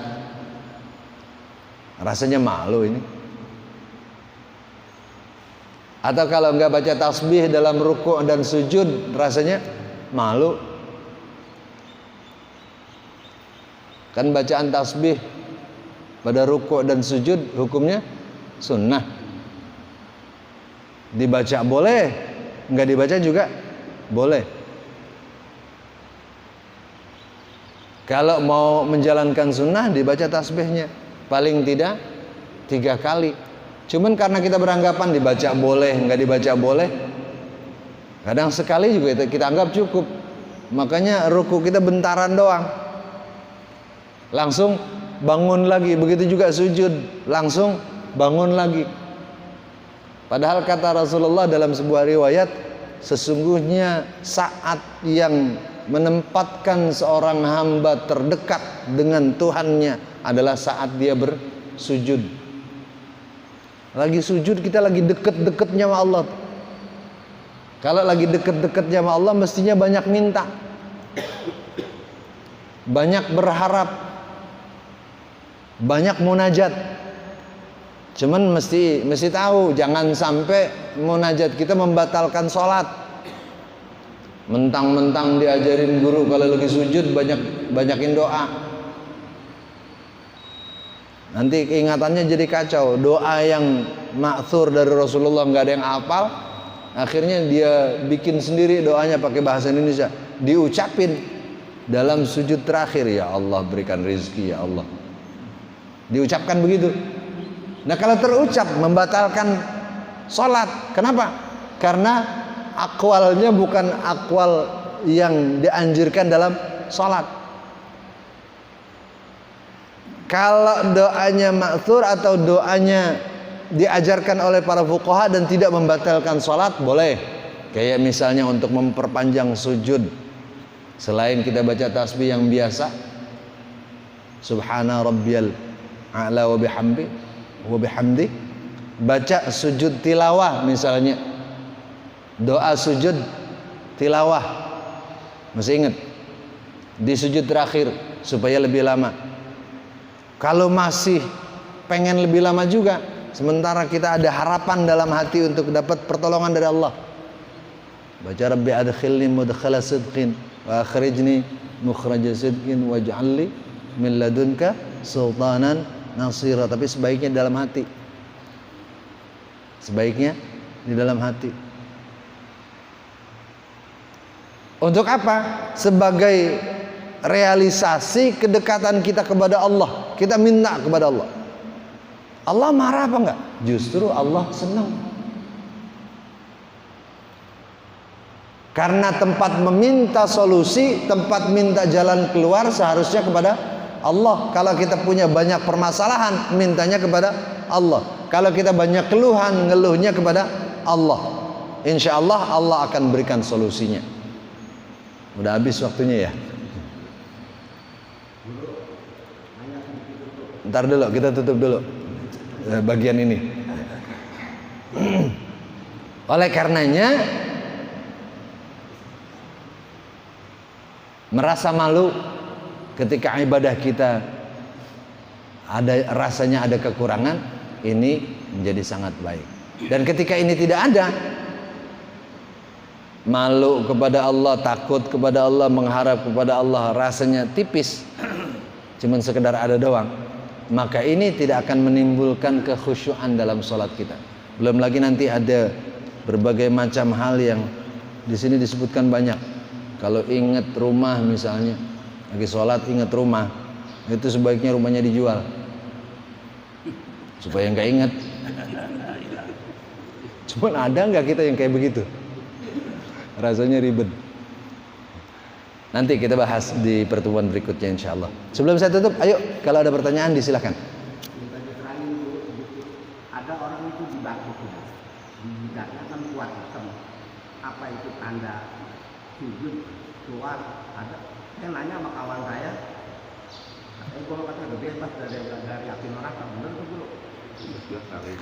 rasanya malu ini. Atau kalau nggak baca tasbih dalam rukuk dan sujud, rasanya malu. Kan bacaan tasbih pada rukuk dan sujud hukumnya sunnah. Dibaca boleh, nggak dibaca juga boleh. Kalau mau menjalankan sunnah, dibaca tasbihnya paling tidak 3 kali. Cuman karena kita beranggapan dibaca boleh, nggak dibaca boleh, kadang sekali juga kita anggap cukup. Makanya ruku kita bentaran doang, langsung bangun lagi. Begitu juga sujud, langsung bangun lagi. Padahal kata Rasulullah dalam sebuah riwayat, sesungguhnya saat yang menempatkan seorang hamba terdekat dengan Tuhannya adalah saat dia bersujud. Lagi sujud kita lagi deket-deketnya sama Allah. Kalau lagi deket-deketnya sama Allah, mestinya banyak minta, banyak berharap, banyak munajat. Cuman mesti tahu, jangan sampai munajat kita membatalkan sholat. Mentang-mentang diajarin guru kalau lagi sujud banyakin doa, nanti keingatannya jadi kacau. Doa yang ma'thur dari Rasulullah nggak ada yang hafal, akhirnya dia bikin sendiri doanya pakai bahasa Indonesia, diucapin dalam sujud terakhir, ya Allah berikan rezeki ya Allah, diucapkan begitu. Nah kalau terucap membatalkan sholat. Kenapa? Karena akwalnya bukan akwal yang dianjurkan dalam sholat. Kalau doanya ma'thur atau doanya diajarkan oleh para fuqaha dan tidak membatalkan sholat, boleh. Kayak misalnya untuk memperpanjang sujud, selain kita baca tasbih yang biasa, Subhana rabbiyal a'la wa bihamdi, baca sujud tilawah misalnya, doa sujud tilawah, masih ingat? Di sujud terakhir supaya lebih lama. Kalau masih pengen lebih lama juga, sementara kita ada harapan dalam hati untuk dapat pertolongan dari Allah, baca Rabbi adkhilni mudkhala sidqin wa akhrijni mukhraja sidqin waj'alni min ladunka sultanan nasira. Tapi sebaiknya dalam hati, sebaiknya di dalam hati. Untuk apa? Sebagai realisasi kedekatan kita kepada Allah. Kita minta kepada Allah. Allah marah apa enggak? Justru Allah senang. Karena tempat meminta solusi, tempat minta jalan keluar seharusnya kepada Allah. Kalau kita punya banyak permasalahan, mintanya kepada Allah. Kalau kita banyak keluhan, ngeluhnya kepada Allah. Insya Allah Allah akan berikan solusinya. Udah habis waktunya ya. Ntar dulu, kita tutup dulu bagian ini. Oleh karenanya, merasa malu ketika ibadah kita rasanya ada kekurangan, ini menjadi sangat baik. Dan ketika ini tidak ada, malu kepada Allah, takut kepada Allah, mengharap kepada Allah, rasanya tipis, cuman sekedar ada doang, maka ini tidak akan menimbulkan kekhusyuan dalam sholat kita. Belum lagi nanti ada berbagai macam hal yang di sini disebutkan banyak. Kalau ingat rumah misalnya, lagi sholat ingat rumah, itu sebaiknya rumahnya dijual supaya nggak ingat. Cuman ada nggak kita yang kayak begitu? Rasanya ribet. Nanti kita bahas di pertemuan berikutnya insya Allah. Sebelum saya tutup, ayo kalau ada pertanyaan disilahkan. Ada orang itu dibatu jidatnya kan kuat hitam. Apa itu tanda sujud keluar? Ada. Saya nanya sama kawan saya, kalau kata udah bebas dari api neraka, bener tuh dulu.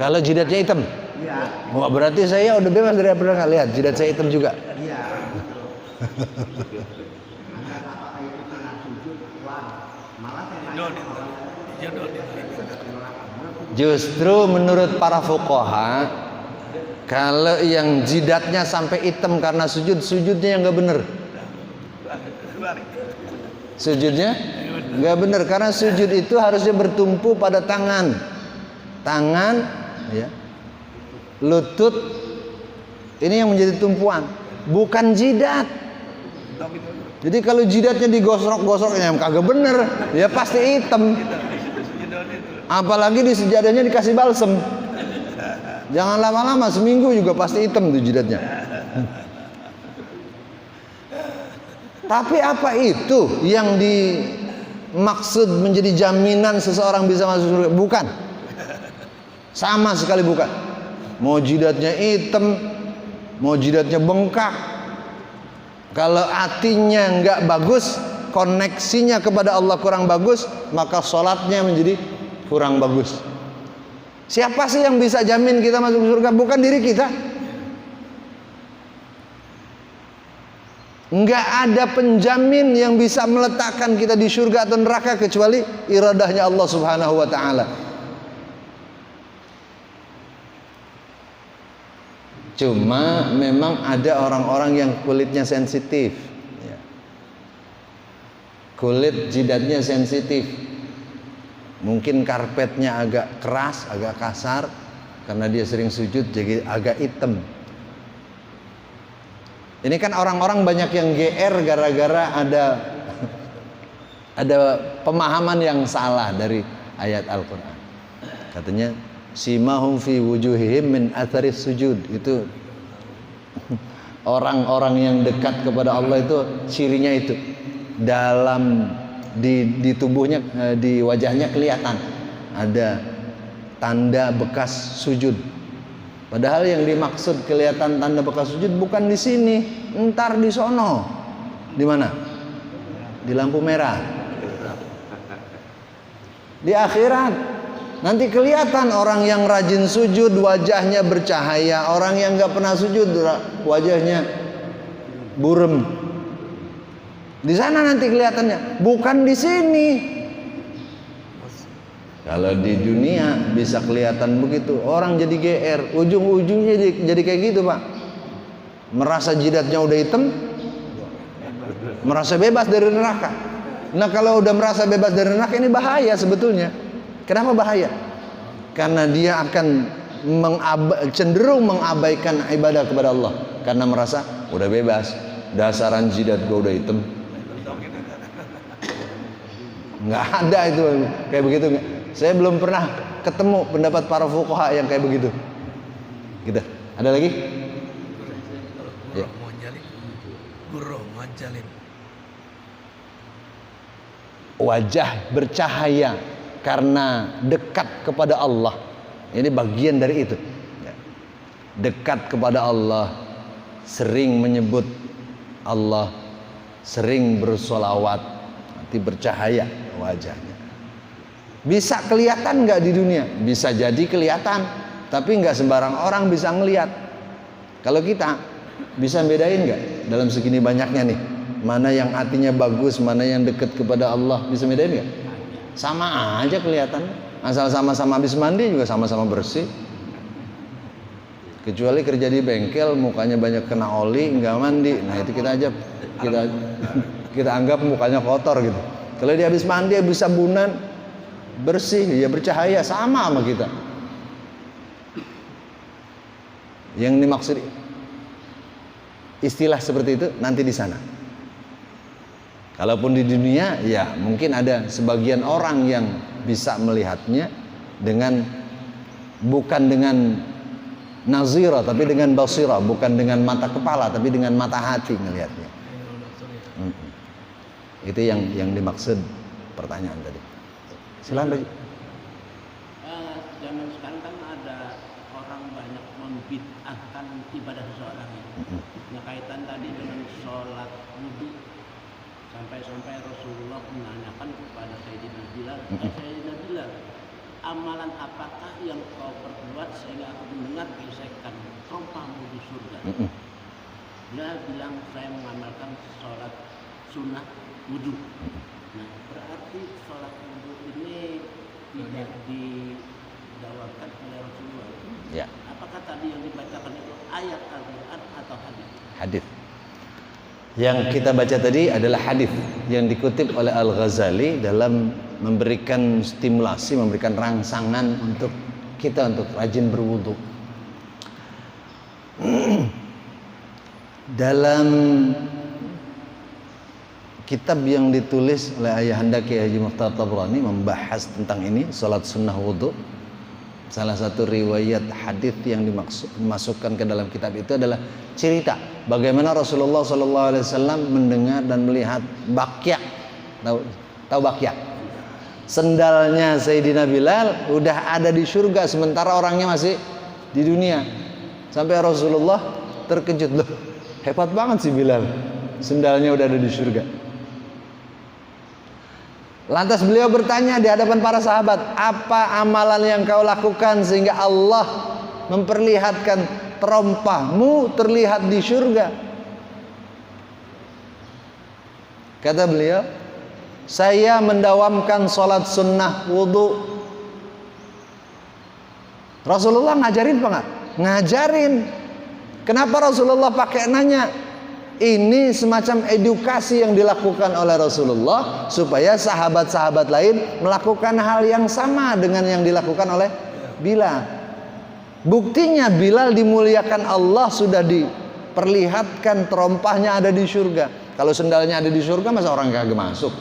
Kalau jidatnya hitam, iya. Wah, berarti saya udah bebas dari api neraka. Lihat jidat saya hitam juga. Iya. Apakah itu kena sujud keluar? Malah saya nanya. Justru menurut para fuqaha, kalau yang jidatnya sampai hitam karena sujudnya yang nggak bener. Sujudnya nggak bener, karena sujud itu harusnya bertumpu pada tangan, ya, lutut. Ini yang menjadi tumpuan, bukan jidat. Jadi kalau jidatnya digosok-gosok yang kagak bener, ya pasti hitam. Apalagi di sejadahnya dikasih balsem. Jangan lama-lama, seminggu juga pasti hitam tuh jidatnya. Tapi apa itu yang dimaksud menjadi jaminan seseorang bisa masuk surga? Bukan. Sama sekali bukan. Mau jidatnya hitam, mau jidatnya bengkak, kalau hatinya nggak bagus, koneksinya kepada Allah kurang bagus, maka sholatnya menjadi kurang bagus. Siapa sih yang bisa jamin kita masuk surga? Bukan diri kita. Nggak ada penjamin yang bisa meletakkan kita di surga atau neraka kecuali iradahnya Allah Subhanahu wa ta'ala. Cuma memang ada orang-orang yang kulitnya sensitif, ya. Kulit jidatnya sensitif. Mungkin karpetnya agak keras, agak kasar, karena dia sering sujud jadi agak hitam. Ini kan orang-orang banyak yang GR gara-gara ada pemahaman yang salah dari ayat Al-Quran. Katanya simahum fi wujuhihim min atharis sujud. Itu orang-orang yang dekat kepada Allah itu cirinya itu, dalam di tubuhnya, di wajahnya kelihatan ada tanda bekas sujud. Padahal yang dimaksud kelihatan tanda bekas sujud bukan di sini, entar di sono. Di mana? Di lampu merah. Di akhirat. Nanti kelihatan orang yang rajin sujud wajahnya bercahaya, orang yang nggak pernah sujud wajahnya burem. Di sana nanti kelihatannya, bukan di sini. Kalau di dunia bisa kelihatan begitu, orang jadi GR, ujung-ujungnya jadi kayak gitu, Pak. Merasa jidatnya udah hitam, merasa bebas dari neraka. Nah, kalau udah merasa bebas dari neraka ini bahaya sebetulnya. Kenapa bahaya? Karena dia akan cenderung mengabaikan ibadah kepada Allah karena merasa udah bebas, dasaran jidat gua udah hitam. Nggak ada itu kayak begitu. Saya belum pernah ketemu pendapat para fuqaha yang kayak begitu. Gitu. Ada lagi? Ya. Guru majalin. Wajah bercahaya karena dekat kepada Allah. Ini bagian dari itu. Dekat kepada Allah, sering menyebut Allah, sering bersolawat, nanti bercahaya wajahnya. Bisa kelihatan nggak di dunia? Bisa jadi kelihatan, tapi nggak sembarang orang bisa ngelihat. Kalau kita bisa bedain nggak dalam segini banyaknya nih, mana yang hatinya bagus, mana yang dekat kepada Allah, bisa bedain nggak? Sama aja kelihatan, asal sama-sama habis mandi juga sama-sama bersih. Kecuali kerja di bengkel, mukanya banyak kena oli, nggak mandi, nah itu kita anggap mukanya kotor gitu. Kalau dia habis mandi, habis sabunan, bersih, ya bercahaya, sama kita. Yang dimaksud istilah seperti itu nanti di sana. Kalaupun di dunia, ya mungkin ada sebagian orang yang bisa melihatnya bukan dengan nazira, tapi dengan basira, bukan dengan mata kepala, tapi dengan mata hati ngelihatnya. Itu yang dimaksud pertanyaan tadi. Silakan. Zaman sekarang kan ada orang banyak membid'ahkan ibadah seseorang. Nah, kaitan tadi dengan sholat wudhu, sampai Rasulullah menanyakan kepada Sayyidina Bilal, Sayyidina Bilal, amalan apakah yang kau perbuat sehingga aku mendengar gesekan trompamu di surga? Dia bilang, saya mengamalkan sholat sunnah wudhu. Nah, berarti sholat wudhu ini tidak didawakan oleh Rasulullah. Ya. Apakah tadi yang dibacakan itu ayat Al-Quran atau hadis? Hadis. Yang kita baca tadi adalah hadis yang dikutip oleh Al-Ghazali dalam memberikan stimulasi, memberikan rangsangan untuk kita untuk rajin berwudu. Dalam kitab yang ditulis oleh Ayahanda Kiai Haji Mukhtar Tabrani membahas tentang ini, salat sunnah wudu. Salah satu riwayat hadis yang dimasukkan ke dalam kitab itu adalah cerita bagaimana Rasulullah SAW mendengar dan melihat bakya. Tahu bakya? Sendalnya Sayyidina Bilal udah ada di surga sementara orangnya masih di dunia. Sampai Rasulullah terkejut, loh, hebat banget sih Bilal, sendalnya udah ada di surga. Lantas beliau bertanya di hadapan para sahabat, apa amalan yang kau lakukan sehingga Allah memperlihatkan terompahmu terlihat di surga? Kata beliau, saya mendawamkan sholat sunnah wudu. Rasulullah ngajarin apa enggak? Ngajarin. Kenapa Rasulullah pakai nanya? Ini semacam edukasi yang dilakukan oleh Rasulullah supaya sahabat-sahabat lain melakukan hal yang sama dengan yang dilakukan oleh Bilal. Buktinya Bilal dimuliakan Allah, sudah diperlihatkan terompahnya ada di surga. Kalau sendalnya ada di surga, masa orang kagak masuk?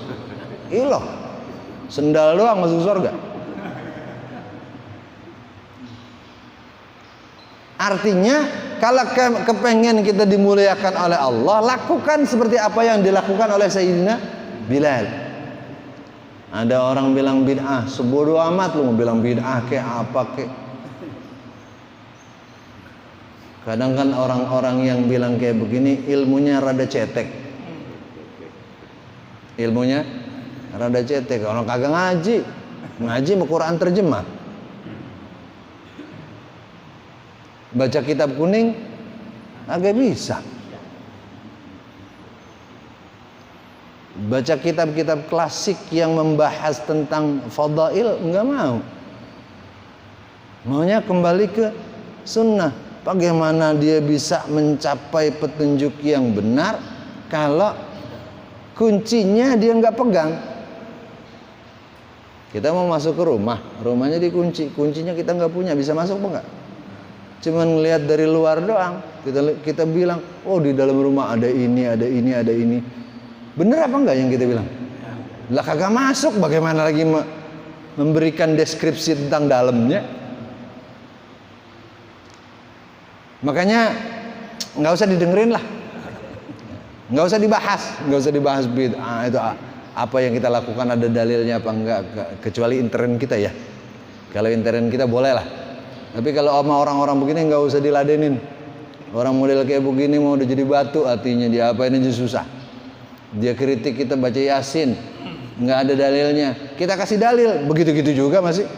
Iloh, sendal doang masuk surga. Artinya kalau kepengen kita dimuliakan oleh Allah, lakukan seperti apa yang dilakukan oleh Sayyidina Bilal. Ada orang bilang bid'ah, sebodoh amat lu mau bilang bid'ah kayak apa kayak. Kadang kan orang-orang yang bilang kayak begini ilmunya rada cetek. Ilmunya rada cetek, orang kagak ngaji mau Quran terjemah. Baca kitab kuning agak bisa. Baca kitab-kitab klasik yang membahas tentang fadail enggak mau. Maunya kembali ke sunnah. Bagaimana dia bisa mencapai petunjuk yang benar kalau kuncinya dia enggak pegang? Kita mau masuk ke rumah, rumahnya dikunci, kuncinya kita enggak punya, bisa masuk apa enggak? Cuman ngelihat dari luar doang, kita bilang, oh di dalam rumah ada ini, ada ini, ada ini. Bener apa enggak yang kita bilang? Lah kagak masuk, bagaimana lagi memberikan deskripsi tentang dalamnya? Makanya nggak usah didengerin lah. Nggak usah dibahas bid'ah itu apa yang kita lakukan ada dalilnya apa enggak, kecuali intern kita ya. Kalau intern kita boleh lah. Tapi kalau sama orang-orang begini nggak usah diladenin. Orang model kayak begini mau udah jadi batu hatinya, dia apain aja susah. Dia kritik kita baca Yasin, nggak ada dalilnya. Kita kasih dalil, begitu-gitu juga masih.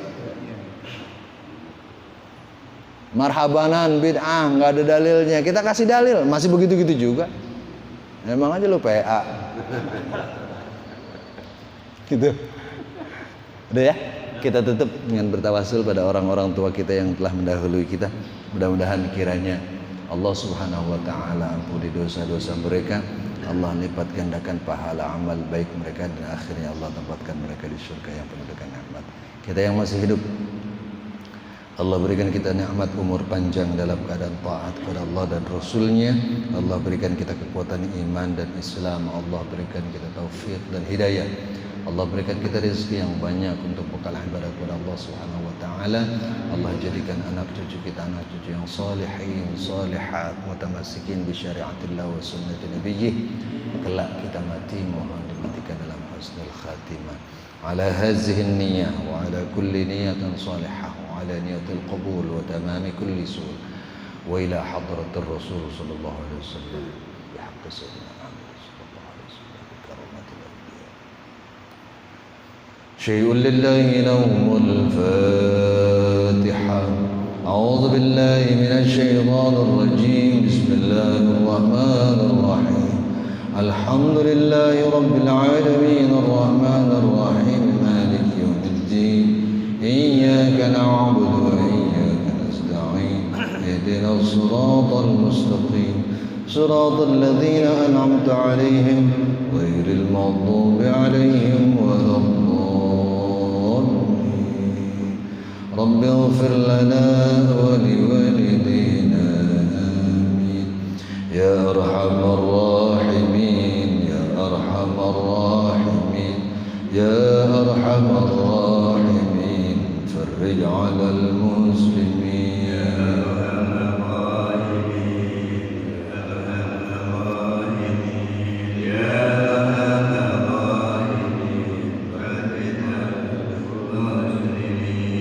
Marhabanan bid'ah nggak ada dalilnya, kita kasih dalil, masih begitu-gitu juga. Emang aja lu PA. Gitu. Udah ya, kita tutup dengan bertawasul pada orang-orang tua kita yang telah mendahului kita. Mudah-mudahan kiranya Allah Subhanahu wa taala ampuni dosa-dosa mereka. Allah lipat gandakan pahala amal baik mereka dan akhirnya Allah tempatkan mereka di surga yang penuh dengan nikmat. Kita yang masih hidup, Allah berikan kita nikmat umur panjang dalam keadaan taat kepada Allah dan Rasulnya. Allah berikan kita kekuatan iman dan Islam. Allah berikan kita taufik dan hidayah. Allah berikan kita rezeki yang banyak untuk bekal ibadah kepada Allah Subhanahu wa taala. Allah jadikan anak cucu kita anak cucu yang salihin, salihat, mutamassikin bi syariatillah wa sunnati nabiyyih. Kelak kita mati mohon dimatikan dalam husnul khatimah. Ala hadhihi an-niyyah wa ala kulli niyatin salihah wa ala niyatil qabul wa tamami kulli sul. Wa ila hadratir Rasul sallallahu alaihi wasallam. Ya haqqi sayyidina Muhammad sallallahu alaihi wasallam bi karamatil anbiya. شيء لله نوم الفاتحة. أعوذ بالله من الشيطان الرجيم. بسم الله الرحمن الرحيم. الحمد لله رب العالمين الرحمن الرحيم مالك يوم الدين. إياك نعبد وإياك نستعين. اهدنا الصراط المستقيم صراط الذين أنعمت عليهم غير المغضوب عليهم ولا الضالين. رب اغفر لنا ولوالدينا آمين يا أرحم الراحمين يا أرحم الراحمين يا أرحم الراحمين. فرج على المسلمين يا أرحم الراحمين يا أرحم الراحمين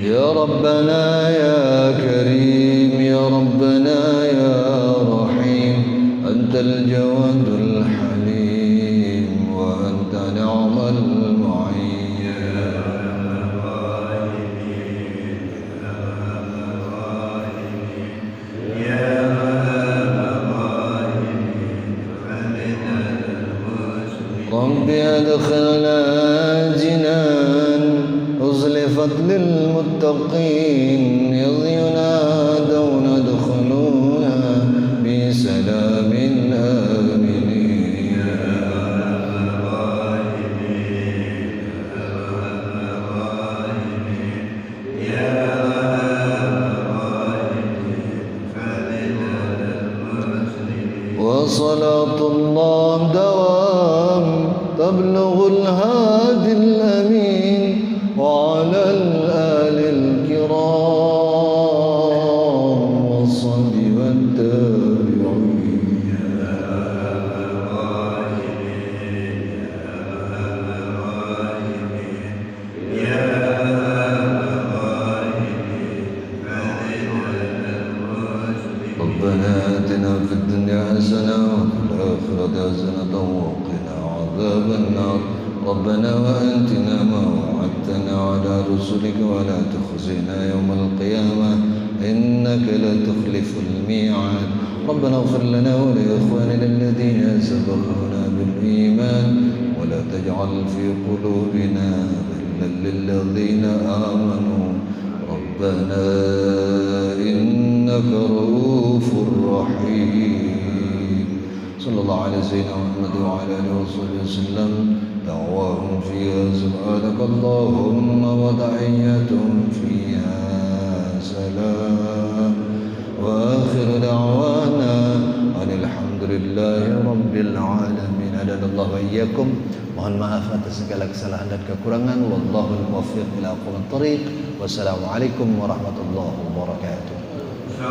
يا ربنا يا كريم يا ربنا يا رحيم. أنت الجواد الحليم وأنت نعم المعين. يا أرحم الراحمين يا أرحم الراحمين رب أدخلنا جنان أزلفت للمتقين إذ ينادون ادخلوها بسلام آمنين. يا أرحم الراحمين يا أرحم الراحمين. وصلاة الله دوام تبلغ الهادي الأمين وعلى الآل الكرام والصحب والتابعين. يا أرحم الراحمين يا أرحم الراحمين. ربنا آتنا في الدنيا حسنة وفي الآخرة حسنة وقنا عذاب النار. ربنا وآتنا ما وعدتنا على رسلك ولا تخزنا يوم القيامة إنك لا تخلف الميعاد. ربنا اغفر لنا ولإخواننا الذين سبقونا بالإيمان ولا تجعل في قلوبنا غلا للذين آمنوا ربنا إنك رؤوف رحيم. صلى الله على سيدنا محمد وعلى آله وصحبه وسلم. دعواهم فيها سبحانك اللهم وتحياتهم فيها سلام وآخر دعوانا أن الحمد لله رب العالمين. Adallahu wa iyyakum. Mohon maaf atas segala kesalahan dan kekurangan. Wallahul muwaffiq ila aqwamit thoriq. Wassalamualaikum warahmatullahi wabarakatuh.